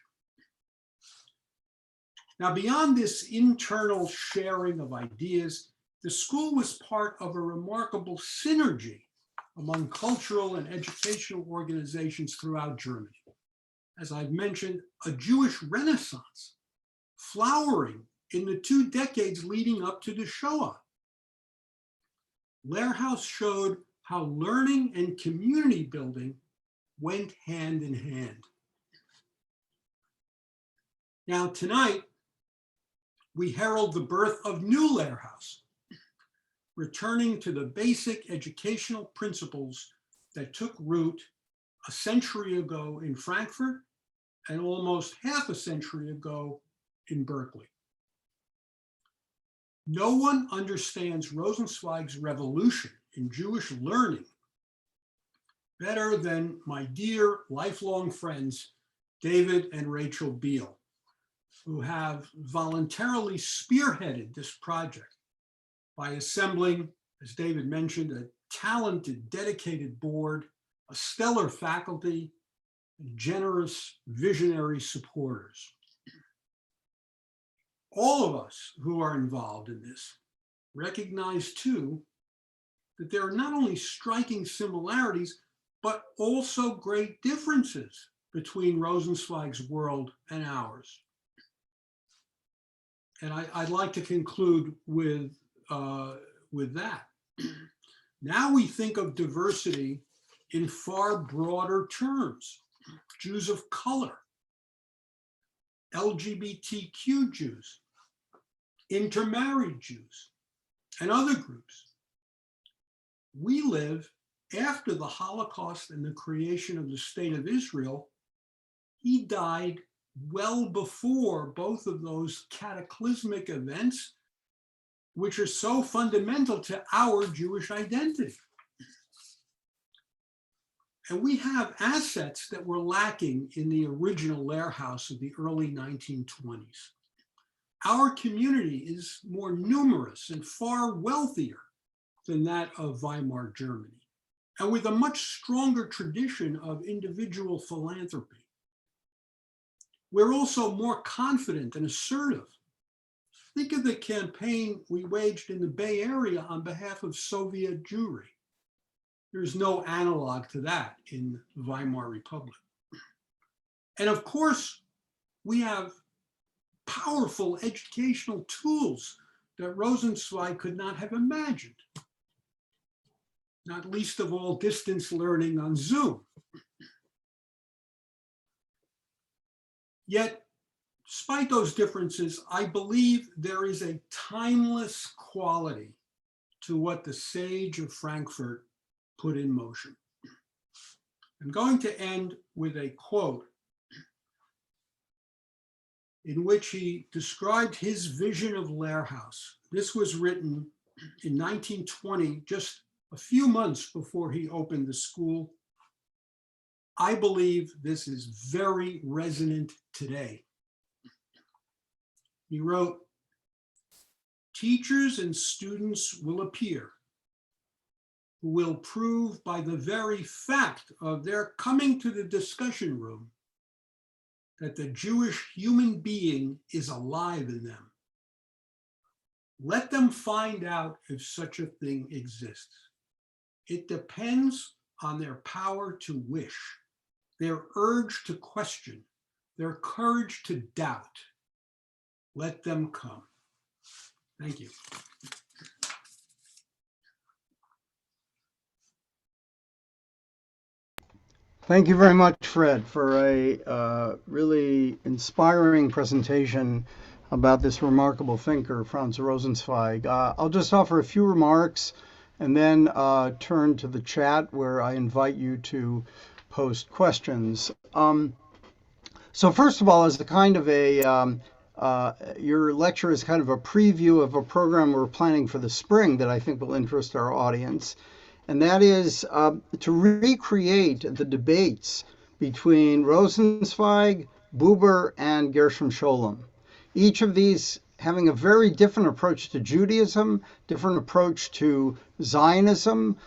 Now, beyond this internal sharing of ideas, the school was part of a remarkable synergy among cultural and educational organizations throughout Germany. As I've mentioned, a Jewish Renaissance flowering in the 2 decades leading up to the Shoah. Lehrhaus showed how learning and community building went hand in hand. Now tonight, we herald the birth of new Lehrhaus, returning to the basic educational principles that took root a century ago in Frankfurt and almost half a century ago in Berkeley. No one understands Rosenzweig's revolution in Jewish learning better than my dear lifelong friends, David and Rachel Beale, who have voluntarily spearheaded this project by assembling, as David mentioned, a talented, dedicated board, a stellar faculty, and generous, visionary supporters. All of us who are involved in this recognize, too, that there are not only striking similarities, but also great differences between Rosenzweig's world and ours. And I'd like to conclude with that. Now we think of diversity in far broader terms. Jews of color, LGBTQ Jews, intermarried Jews, and other groups. We live after the Holocaust and the creation of the State of Israel. He died well before both of those cataclysmic events, which are so fundamental to our Jewish identity. And we have assets that were lacking in the original Lehrhaus of the early 1920s. Our community is more numerous and far wealthier than that of Weimar Germany, and with a much stronger tradition of individual philanthropy. We're also more confident and assertive. Think of the campaign we waged in the Bay Area on behalf of Soviet Jewry. There's no analog to that in the Weimar Republic. And of course, we have powerful educational tools that Rosensweig could not have imagined, not least of all distance learning on Zoom. Yet, despite those differences, I believe there is a timeless quality to what the sage of Frankfurt put in motion. I'm going to end with a quote in which he described his vision of Lehrhaus. This was written in 1920, just a few months before he opened the school. I believe this is very resonant today. He wrote, "Teachers and students will appear who will prove by the very fact of their coming to the discussion room that the Jewish human being is alive in them. Let them find out if such a thing exists. It depends on their power to wish, their urge to question, their courage to doubt. Let them come." Thank you. Thank you very much, Fred, for a really inspiring presentation about this remarkable thinker, Franz Rosenzweig. I'll just offer a few remarks and then turn to the chat where I invite you to post questions. So first of all, as a kind of your lecture is kind of a preview of a program we're planning for the spring that I think will interest our audience. And that is to recreate the debates between Rosenzweig, Buber, and Gershom Scholem. Each of these having a very different approach to Judaism, different approach to Zionism,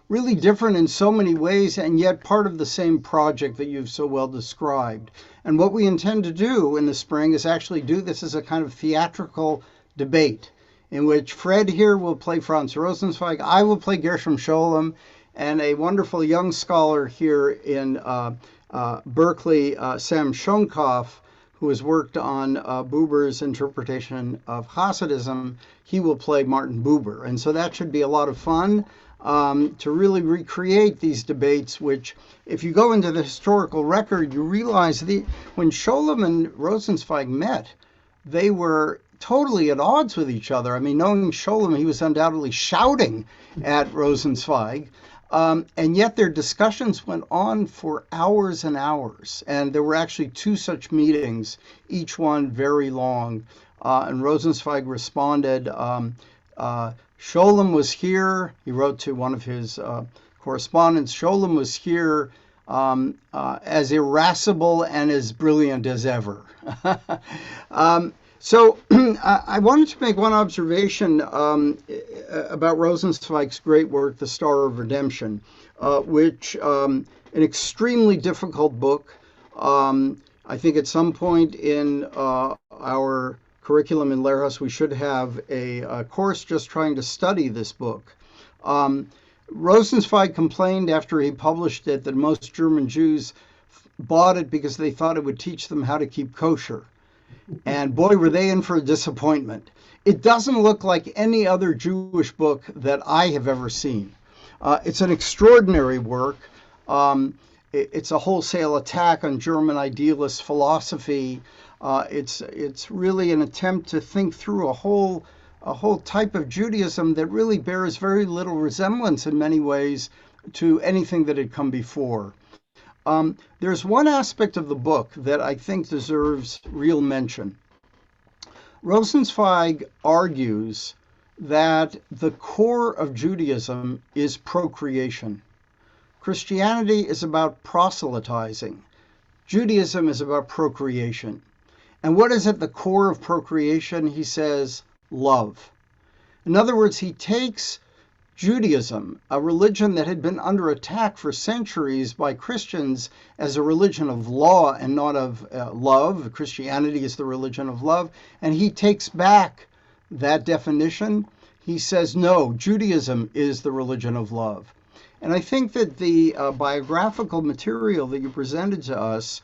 really different in so many ways, and yet part of the same project that you've so well described. And what we intend to do in the spring is actually do this as a kind of theatrical debate, in which Fred here will play Franz Rosenzweig, I will play Gershom Scholem, and a wonderful young scholar here in Berkeley, Sam Shonkoff, who has worked on Buber's interpretation of Hasidism, he will play Martin Buber. And so that should be a lot of fun to really recreate these debates, which, if you go into the historical record, you realize when Scholem and Rosenzweig met, they were totally at odds with each other. I mean, knowing Scholem, he was undoubtedly shouting at Rosenzweig, and yet their discussions went on for hours and hours. And there were actually two such meetings, each one very long. And Rosenzweig responded, Scholem was here. He wrote to one of his correspondents, Scholem was here as irascible and as brilliant as ever. So I wanted to make one observation about Rosenzweig's great work, The Star of Redemption, which an extremely difficult book. I think at some point in our curriculum in Lehrhaus, we should have a course just trying to study this book. Um, Rosenzweig complained after he published it that most German Jews bought it because they thought it would teach them how to keep kosher. And boy, were they in for a disappointment. It doesn't look like any other Jewish book that I have ever seen. It's an extraordinary work. It's a wholesale attack on German idealist philosophy. It's really an attempt to think through a whole type of Judaism that really bears very little resemblance in many ways to anything that had come before. There's one aspect of the book that I think deserves real mention. Rosenzweig argues that the core of Judaism is procreation. Christianity is about proselytizing. Judaism is about procreation. And what is at the core of procreation? He says, love. In other words, he takes Judaism, a religion that had been under attack for centuries by Christians as a religion of law and not of love. Christianity is the religion of love. And he takes back that definition. He says, no, Judaism is the religion of love. And I think that the biographical material that you presented to us,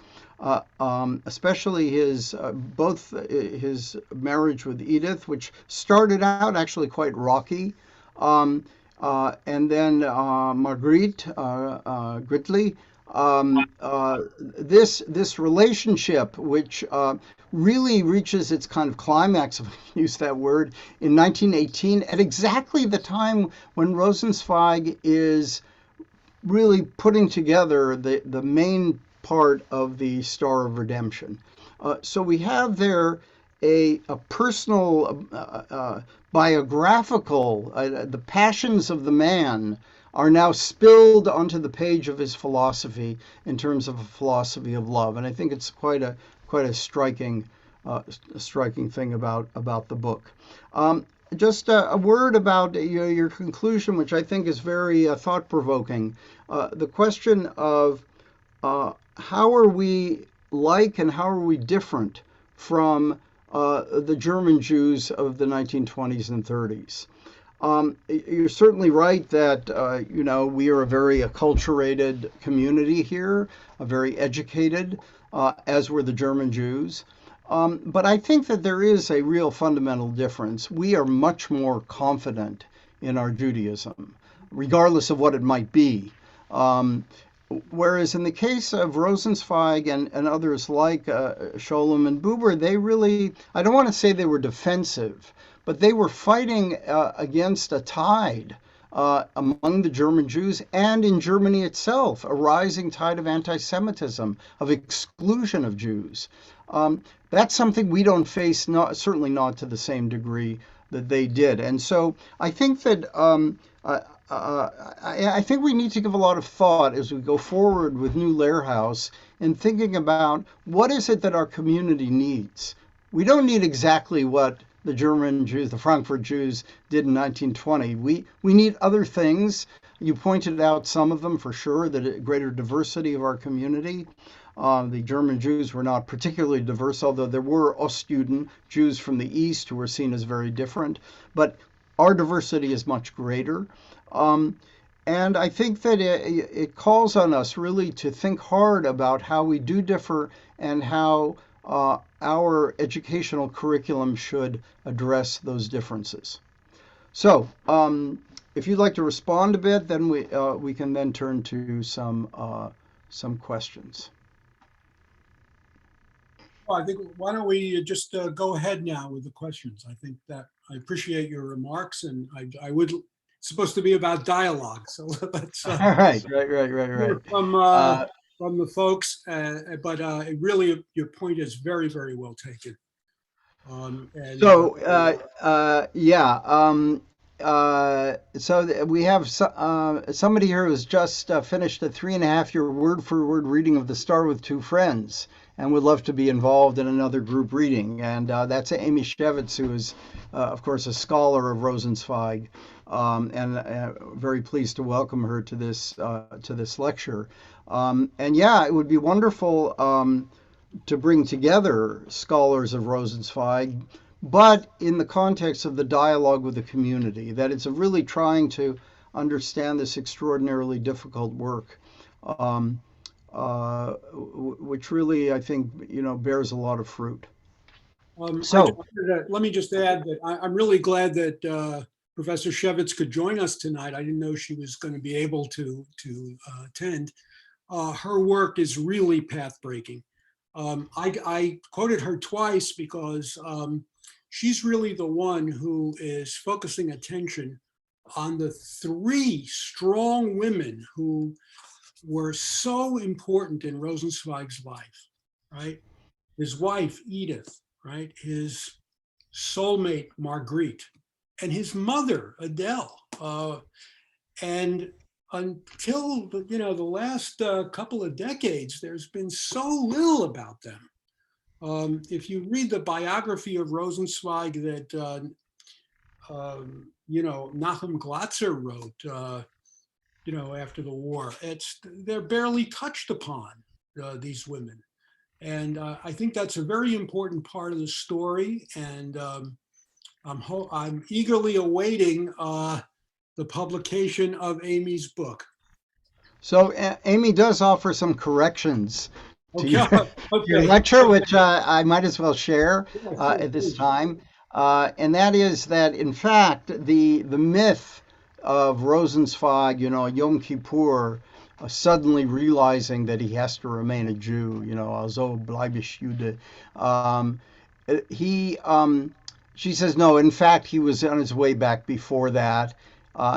especially both his marriage with Edith, which started out actually quite rocky, and then Marguerite Gritli. This relationship, which really reaches its kind of climax, if I can use that word, in 1918, at exactly the time when Rosenzweig is really putting together the main part of the Star of Redemption. So we have there a personal, biographical, the passions of the man are now spilled onto the page of his philosophy in terms of a philosophy of love, and I think it's quite a striking thing about the book. Just a word about your conclusion, which I think is very thought provoking. The question of how are we like and how are we different from the German Jews of the 1920s and 30s. You're certainly right that we are a very acculturated community here, a very educated, as were the German Jews. But I think that there is a real fundamental difference. We are much more confident in our Judaism, regardless of what it might be. Whereas in the case of Rosenzweig and others like Scholem and Buber, they really, I don't want to say they were defensive, but they were fighting against a tide among the German Jews and in Germany itself, a rising tide of anti-Semitism, of exclusion of Jews. That's something we don't face, certainly not to the same degree that they did. And so I think that I think we need to give a lot of thought as we go forward with New Lehrhaus in thinking about what is it that our community needs. We don't need exactly what the German Jews, the Frankfurt Jews did in 1920. We need other things. You pointed out some of them for sure, the greater diversity of our community. The German Jews were not particularly diverse, although there were Ostjuden, Jews from the East, who were seen as very different. But our diversity is much greater. And I think that it calls on us really to think hard about how we do differ and how our educational curriculum should address those differences. So, if you'd like to respond a bit, then we can then turn to some questions. Well, I think why don't we just go ahead now with the questions? I think that I appreciate your remarks, and I would it's supposed to be about dialogue, so let's All right, right. hear from the folks. But really, your point is very, very well taken. So we have somebody here who's just finished a 3.5-year word-for-word reading of The Star with Two Friends, and would love to be involved in another group reading. And that's Amy Shevitz, who is, of course, a scholar of Rosenzweig, and very pleased to welcome her to this lecture. And yeah, it would be wonderful to bring together scholars of Rosenzweig, but in the context of the dialogue with the community, that it's really trying to understand this extraordinarily difficult work, which really, I think, bears a lot of fruit. So, Let me just add that I'm really glad that Professor Shevitz could join us tonight. I didn't know she was going to be able to attend. Her work is really path-breaking. I quoted her twice because she's really the one who is focusing attention on the three strong women who were so important in Rosenzweig's life, right? His wife, Edith, right? His soulmate, Marguerite, and his mother, Adele. And until the last couple of decades, there's been so little about them. If you read the biography of Rosenzweig that Nachum Glatzer wrote, after the war, they're barely touched upon, these women. And I think that's a very important part of the story. And I'm eagerly awaiting the publication of Amy's book. so Amy does offer some corrections to Okay. your Okay. lecture, which I might as well share Yeah, sure, at this please. time. And that is that, in fact, the myth of Rosenzweig, Yom Kippur, suddenly realizing that he has to remain a Jew, also bleibe ich Jude. Um, he, she says, no, in fact, he was on his way back before that.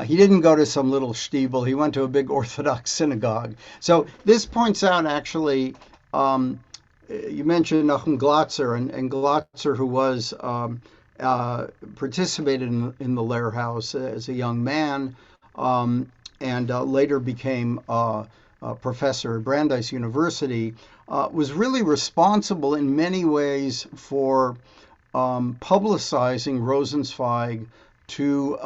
He didn't go to some little stiebel. He went to a big Orthodox synagogue. So this points out, actually, you mentioned Nachum Glatzer, and Glatzer, who was participated in the Lehrhaus as a young man, and later became a professor at Brandeis University, was really responsible in many ways for publicizing Rosenzweig to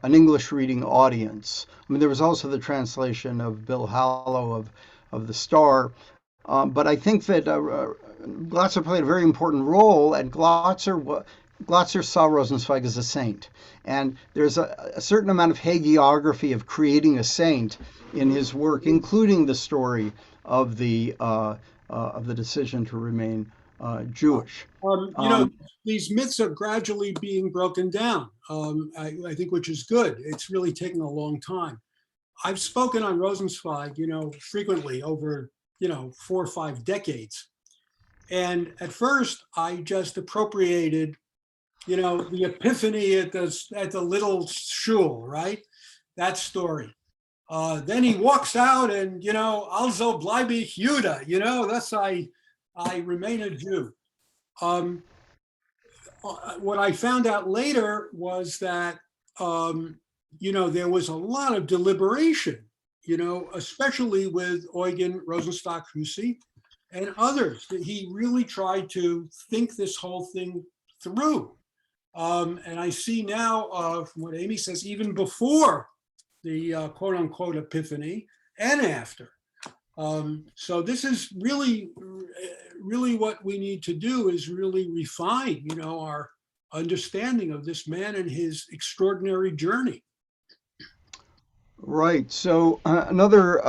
an English reading audience. I mean, there was also the translation of Bill Hallow of The Star. But I think that Glatzer played a very important role, and Glatzer saw Rosenzweig as a saint. And there's a certain amount of hagiography of creating a saint in his work, including the story of the decision to remain Jewish. These myths are gradually being broken down, I think, which is good. It's really taken a long time. I've spoken on Rosenzweig, frequently over, 4 or 5 decades. And at first, I just appropriated, the epiphany at the little shul, right? That story. Then he walks out and, also bleibe ich Jude, that's I remain a Jew. What I found out later was that, there was a lot of deliberation, especially with Eugen Rosenstock-Huessy and others, that he really tried to think this whole thing through. And I see now, from what Amy says, even before the quote unquote epiphany and after. So this is really what we need to do is really refine, our understanding of this man and his extraordinary journey. Right. So another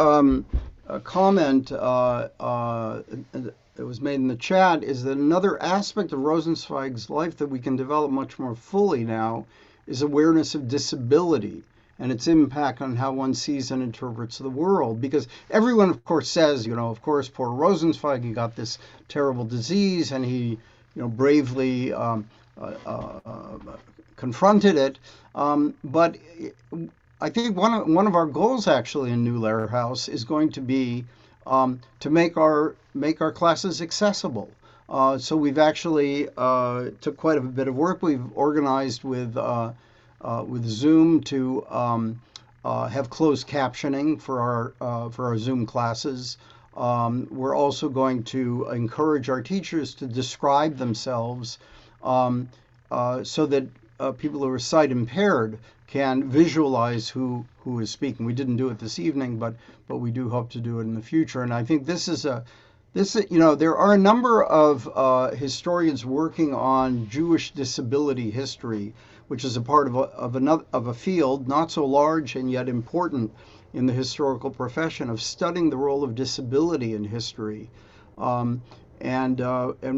comment that was made in the chat is that another aspect of Rosenzweig's life that we can develop much more fully now is awareness of disability and its impact on how one sees and interprets the world. Because everyone, of course, says, of course, poor Rosenzweig, he got this terrible disease and he, bravely confronted it. But I think one of our goals actually in New Lehrhaus is going to be to make our classes accessible. So we've actually took quite a bit of work. We've organized with Zoom to have closed captioning for our Zoom classes. We're also going to encourage our teachers to describe themselves so that people who are sight impaired can visualize who is speaking. We didn't do it this evening, but we do hope to do it in the future. And I think there are a number of historians working on Jewish disability history, which is a part of a field not so large and yet important in the historical profession of studying the role of disability in history. Um, and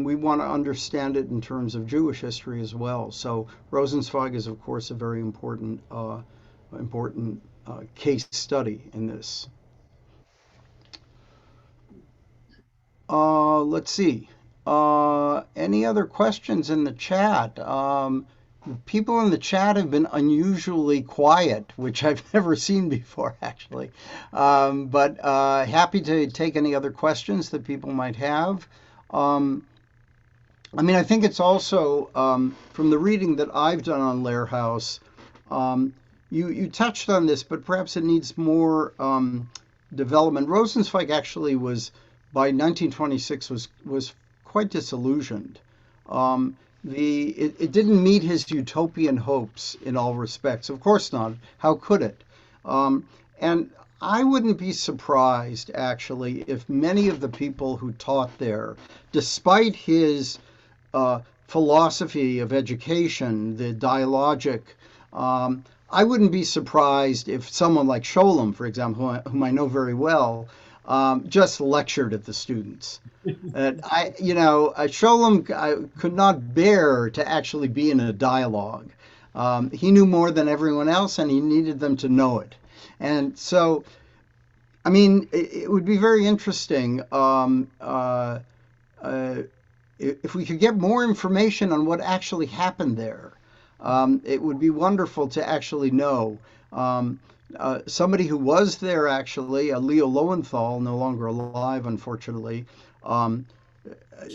we want to understand it in terms of Jewish history as well. So Rosensweig is, of course, a very important case study in this. Let's see. Any other questions in the chat? People in the chat have been unusually quiet, which I've never seen before, actually. But happy to take any other questions that people might have. Um, I think it's also from the reading that I've done on Lehrhaus. Um, you touched on this, but perhaps it needs more development. Rosenzweig actually was by 1926 was quite disillusioned. It didn't meet his utopian hopes in all respects. Of course not. How could it? And I wouldn't be surprised, actually, if many of the people who taught there, despite his philosophy of education, the dialogic, I wouldn't be surprised if someone like Scholem, for example, whom I know very well, just lectured at the students. Scholem could not bear to actually be in a dialogue. He knew more than everyone else, and he needed them to know it. And so, it would be very interesting if we could get more information on what actually happened there. It would be wonderful to actually know. Somebody who was there, actually, Leo Lowenthal, no longer alive, unfortunately.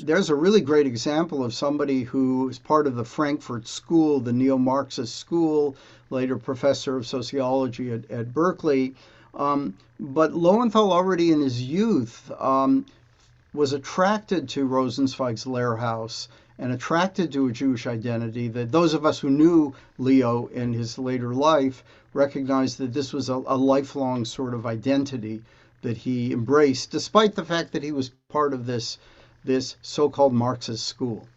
There's a really great example of somebody who is part of the Frankfurt School, the neo-Marxist school, later professor of sociology at Berkeley. But Lowenthal, already in his youth, was attracted to Rosenzweig's Lehrhaus and attracted to a Jewish identity that those of us who knew Leo in his later life recognized that this was a lifelong sort of identity that he embraced, despite the fact that he was part of this so-called Marxist school.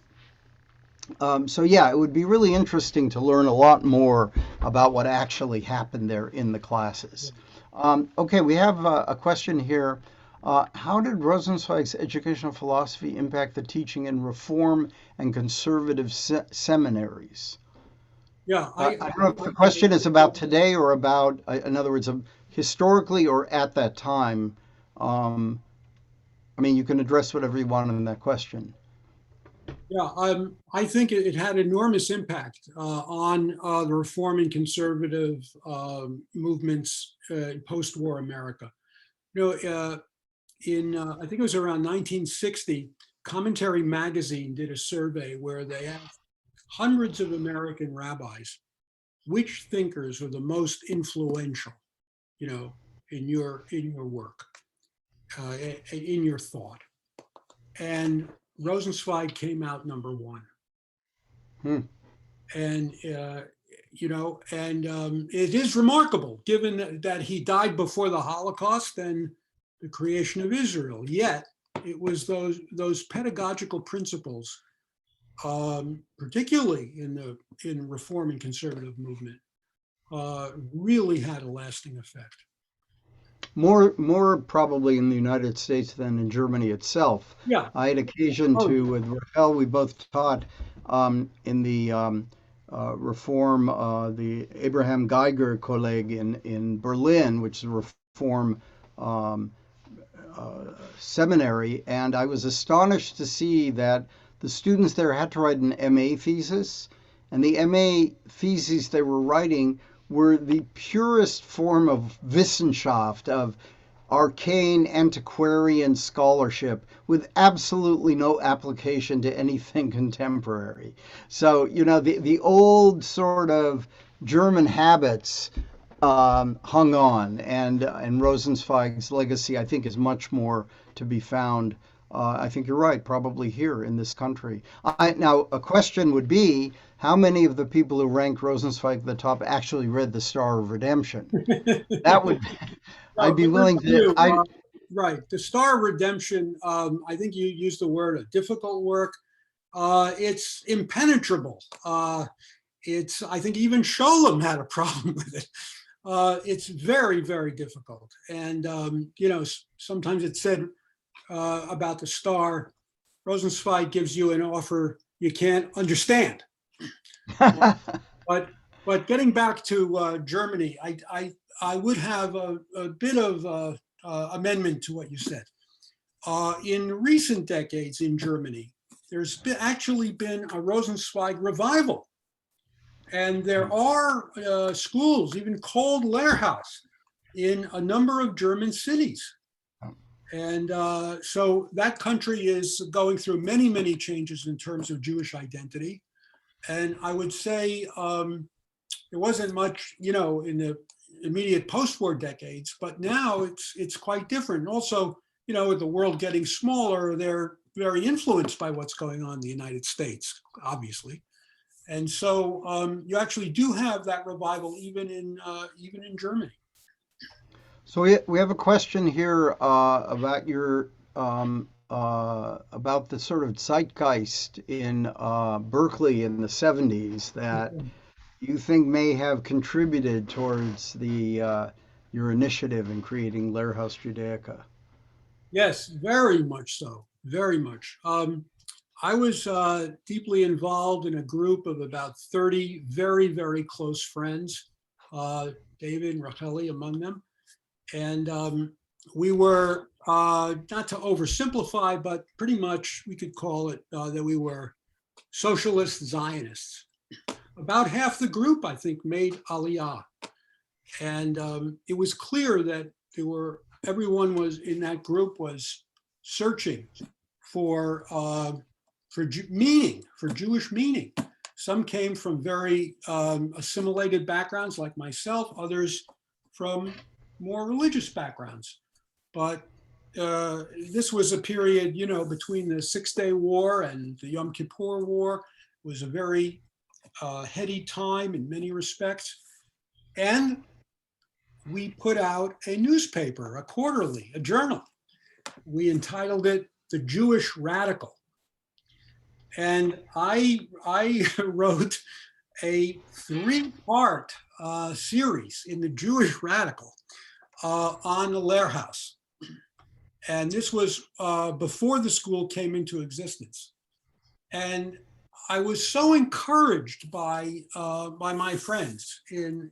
So yeah, it would be really interesting to learn a lot more about what actually happened there in the classes. Okay, we have a question here. How did Rosenzweig's educational philosophy impact the teaching in Reform and conservative seminaries? Yeah, I don't know if the question is about today or about, in other words, historically or at that time. You can address whatever you want in that question. Yeah, I think it had enormous impact on the reform and conservative movements in post-war America. I think it was around 1960, Commentary Magazine did a survey where they asked hundreds of American rabbis which thinkers are the most influential, in your work, in your thought, and Rosenzweig came out number one. And it is remarkable, given that he died before the Holocaust and the creation of Israel. Yet it was those pedagogical principles, particularly in Reform and conservative movement, really had a lasting effect. More probably in the United States than in Germany itself. Yeah. I had occasion to, with Rachel, we both taught in the Reform, the Abraham Geiger Kolleg in Berlin, which is a Reform seminary, and I was astonished to see that the students there had to write an MA thesis, and the MA theses they were writing were the purest form of Wissenschaft, of arcane antiquarian scholarship with absolutely no application to anything contemporary. So, the old sort of German habits hung on, and Rosenzweig's legacy, I think, is much more to be found. I think you're right, probably here in this country. Now, a question would be, how many of the people who ranked Rosensweig at the top actually read the Star of Redemption? That would, No, I'd be very willing to, few. I, Right. The Star of Redemption, I think you used the word a difficult work. It's impenetrable. I think even Scholem had a problem with it. It's very, very difficult. And, sometimes it's said about the Star, Rosensweig gives you an offer you can't understand. But but getting back to Germany, I would have a bit of amendment to what you said. In recent decades in Germany, actually been a Rosenzweig revival. And there are schools, even called Lehrhaus, in a number of German cities. And so that country is going through many, many changes in terms of Jewish identity. And I would say there wasn't much, in the immediate post-war decades, but now it's quite different. And also, with the world getting smaller, they're very influenced by what's going on in the United States, obviously. And so you actually do have that revival even in Germany. So we have a question here about your about the sort of zeitgeist in Berkeley in the 70s that you think may have contributed towards the your initiative in creating Lehrhaus Judaica. Yes, very much so, very much. I was deeply involved in a group of about 30 very, very close friends, David and Racheli among them. And we were, not to oversimplify, but pretty much we could call it that we were socialist Zionists. About half the group, I think, made Aliyah. And it was clear that everyone was in that group was searching for meaning, for Jewish meaning. Some came from very assimilated backgrounds like myself, others from more religious backgrounds. But this was a period, between the Six-Day War and the Yom Kippur War. It was a very heady time in many respects. And we put out a newspaper, a quarterly, a journal. We entitled it The Jewish Radical. And I wrote a 3-part series in the Jewish Radical on the Lehrhaus. And this was before the school came into existence. And I was so encouraged by my friends in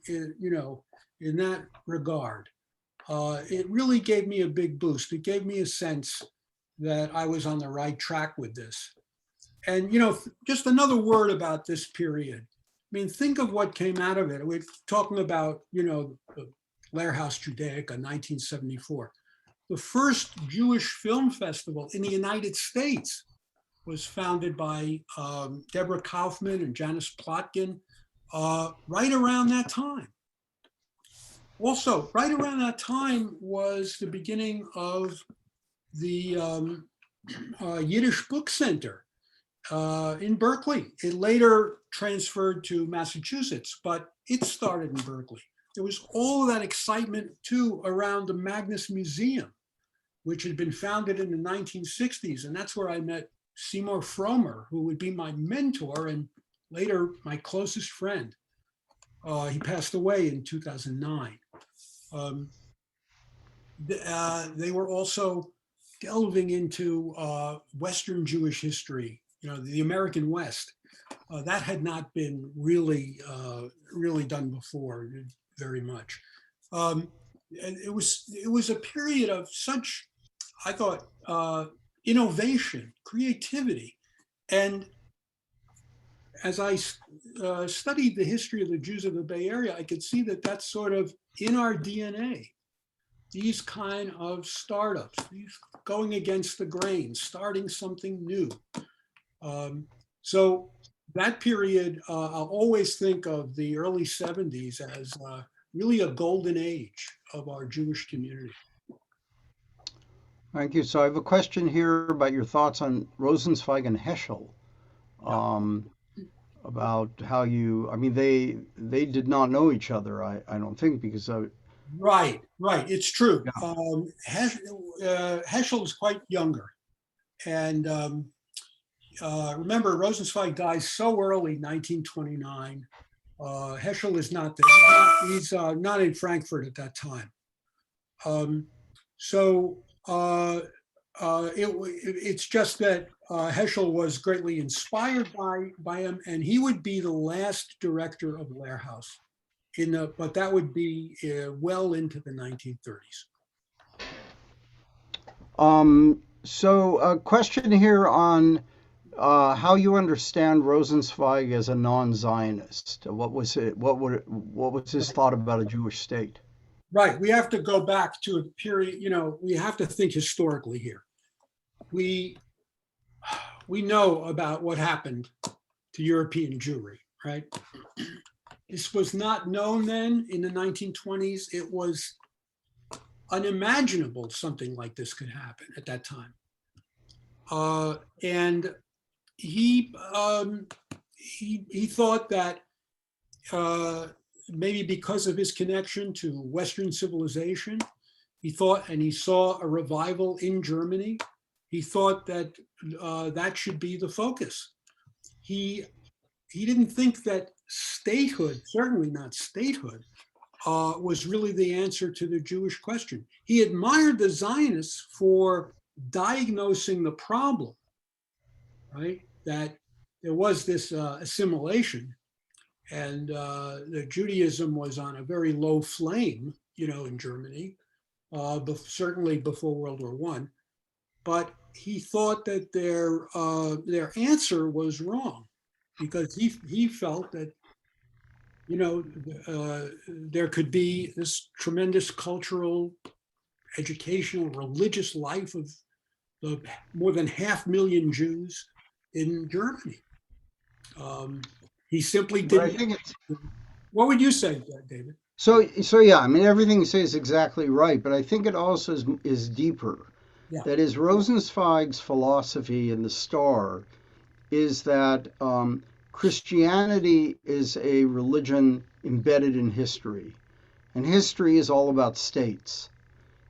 that regard. It really gave me a big boost. It gave me a sense that I was on the right track with this. And, just another word about this period. I mean, think of what came out of it. We're talking about, the Lehrhaus Judaica, 1974. The first Jewish film festival in the United States was founded by Deborah Kaufman and Janice Plotkin right around that time. Also, right around that time was the beginning of the Yiddish Book Center in Berkeley. It later transferred to Massachusetts, but it started in Berkeley. There was all of that excitement too around the Magnus Museum, which had been founded in the 1960s. And that's where I met Seymour Fromer, who would be my mentor and later my closest friend. He passed away in 2009. They were also delving into Western Jewish history, the American West. That had not been really done before very much. And it was a period of such, I thought, innovation, creativity. And as I studied the history of the Jews of the Bay Area, I could see that that's sort of in our DNA. These kind of startups, these going against the grain, starting something new. So that period, I'll always think of the early 70s as really a golden age of our Jewish community. Thank you. So I have a question here about your thoughts on Rosenzweig and Heschel. Yeah. Um, about how I mean, they did not know each other. I don't think because Right, right. It's true. yeah. Heschel was quite younger. And remember, Rosensweig dies so early, 1929. Heschel is not there. He's not in Frankfurt at that time. Um, so it's just that Heschel was greatly inspired by him, and he would be the last director of Lehrhaus. But that would be well into the 1930s. So a question here on how you understand Rosenzweig as a non-Zionist. What was it? What was his thought about a Jewish state? Right. We have to go back to a period. We have to think historically here. We we know about what happened to European Jewry, right? This was not known then in the 1920s. It was unimaginable something like this could happen at that time. And he, he thought that maybe because of his connection to Western civilization, he thought, and he saw a revival in Germany. He thought that that should be the focus. He he didn't think that statehood, certainly not statehood, was really the answer to the Jewish question. He admired the Zionists for diagnosing the problem, right? That there was this assimilation, and the Judaism was on a very low flame, in Germany, but certainly before World War One. But he thought that their answer was wrong because he felt that there could be this tremendous cultural, educational, religious life of the more than 500,000 Jews in Germany. He simply But I didn't. think it's What would you say, David? so yeah. I mean, everything you say is exactly right, but I think it also is deeper. Yeah. That is, Rosenzweig's philosophy in the Star is that Christianity is a religion embedded in history, and history is all about states.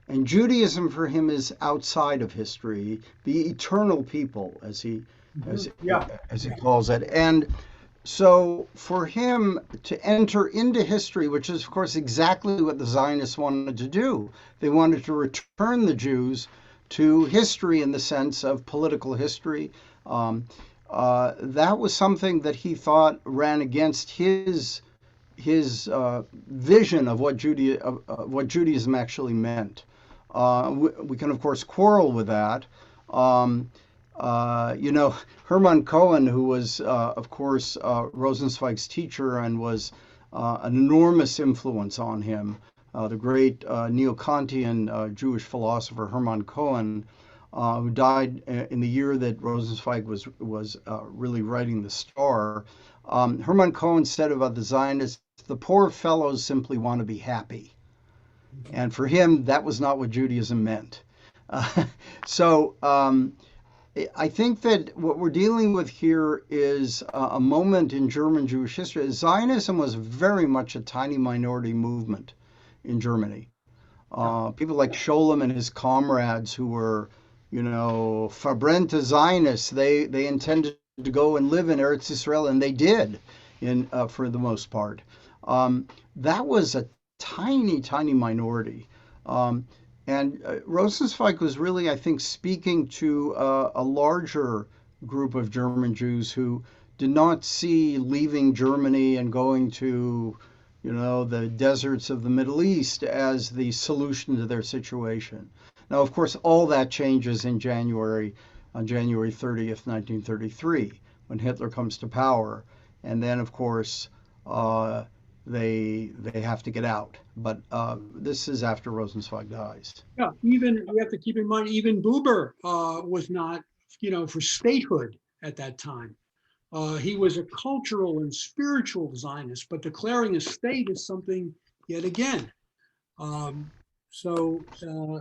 And Judaism for him is outside of history, the eternal people, Mhm. as Yeah. as he calls it. And so for him to enter into history, which is of course exactly what the Zionists wanted to do, they wanted to return the Jews to history in the sense of political history. Um, that was something that he thought ran against his vision of what Judaism actually meant. We can of course quarrel with that. Um, Hermann Cohen, who was of course Rosenzweig's teacher and was an enormous influence on him, the great neo-Kantian Jewish philosopher Hermann Cohen, who died in the year that Rosenzweig was really writing the Star. Hermann Cohen said about the Zionists, "The poor fellows simply want to be happy," and for him, that was not what Judaism meant. Uh, so I think that what we're dealing with here is a moment in German Jewish history. Zionism was very much a tiny minority movement in Germany. Yeah. People like Scholem and his comrades who were, verbrannte Zionists, they intended to go and live in Eretz Israel, and they did, for the most part. That was a tiny, tiny minority. Um, and Rosenzweig was really, I think, speaking to a larger group of German Jews who did not see leaving Germany and going to, the deserts of the Middle East as the solution to their situation. Now, of course, all that changes on January 30th, 1933, when Hitler comes to power. And then, of course, uh, they have to get out. But this is after Rosenzweig dies. Yeah. Even we have to keep in mind, even Buber was not, for statehood at that time. He was a cultural and spiritual Zionist, but declaring a state is something yet again. Um, So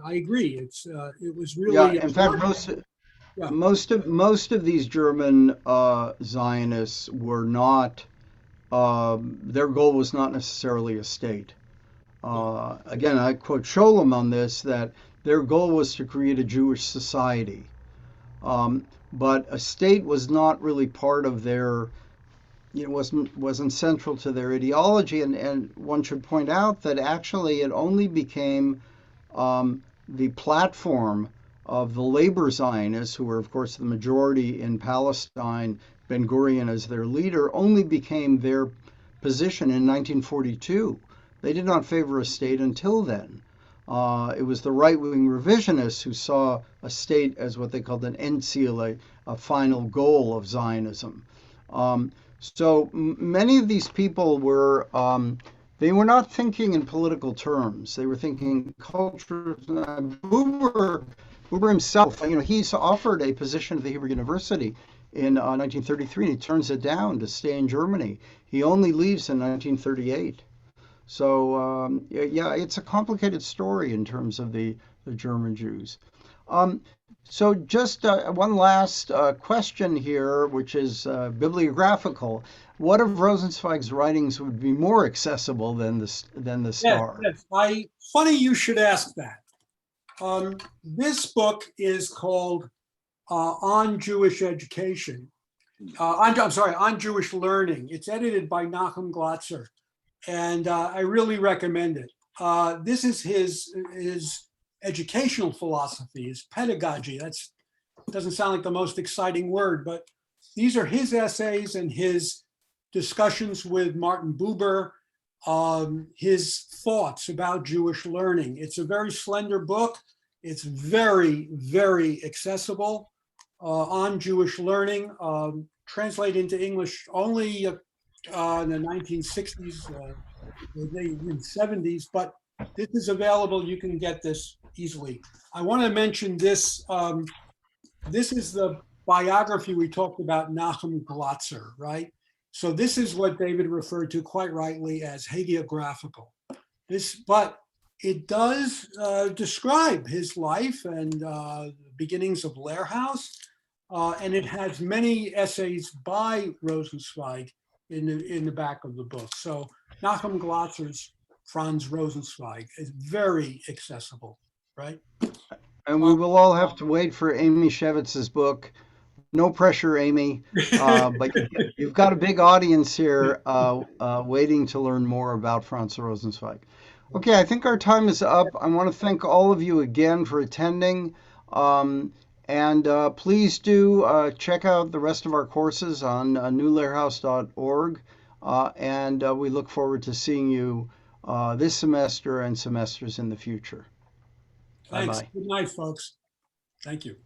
I agree. It was Yeah, really in fact, important. Yeah. most of these German Zionists were not. Their goal was not necessarily a state. Again, I quote Scholem on this that their goal was to create a Jewish society, but a state was not really part of their. Wasn't central to their ideology, and one should point out that actually it only became the platform of the labor Zionists, who were, of course, the majority in Palestine, Ben Gurion as their leader, only became their position in 1942. They did not favor a state until then. It was the right wing revisionists who saw a state as what they called an Endziel, a final goal of Zionism. So many of these people were they were not thinking in political terms. They were thinking culture. Buber himself, he's offered a position at the Hebrew University in 1933, and he turns it down to stay in Germany. He only leaves in 1938. So yeah, it's a complicated story in terms of the German Jews. Um, so just one last question here, which is bibliographical. What of Rosenzweig's writings would be more accessible than the Yes, Star? yes. Funny you should ask that. This book is called On Jewish Education. I'm sorry, On Jewish Learning. It's edited by Nachum Glatzer, and I really recommend it. This is his educational philosophy, his pedagogy. That's doesn't sound like the most exciting word, but these are his essays and his discussions with Martin Buber, his thoughts about Jewish learning. It's a very slender book. It's very, very accessible. On Jewish learning, translated into English only in the 1960s, in 70s, but this is available. You can get this easily. I want to mention this. This is the biography we talked about, Nachum Glatzer, right? So this is what David referred to quite rightly as hagiographical. But it does describe his life and beginnings of Lehrhaus, and it has many essays by Rosensweig in the back of the book. So Nachum Glatzer's Franz Rosenzweig is very accessible, right? And we Um, will all have to wait for Amy Shevitz's book. No pressure, Amy, but you've got a big audience here waiting to learn more about Franz Rosenzweig. Okay, I think our time is up. I want to thank all of you again for attending. And please do check out the rest of our courses on newlehrhaus.org. And we look forward to seeing you this semester and semesters in the future. Bye Thanks. bye. Good night, folks. Thank you.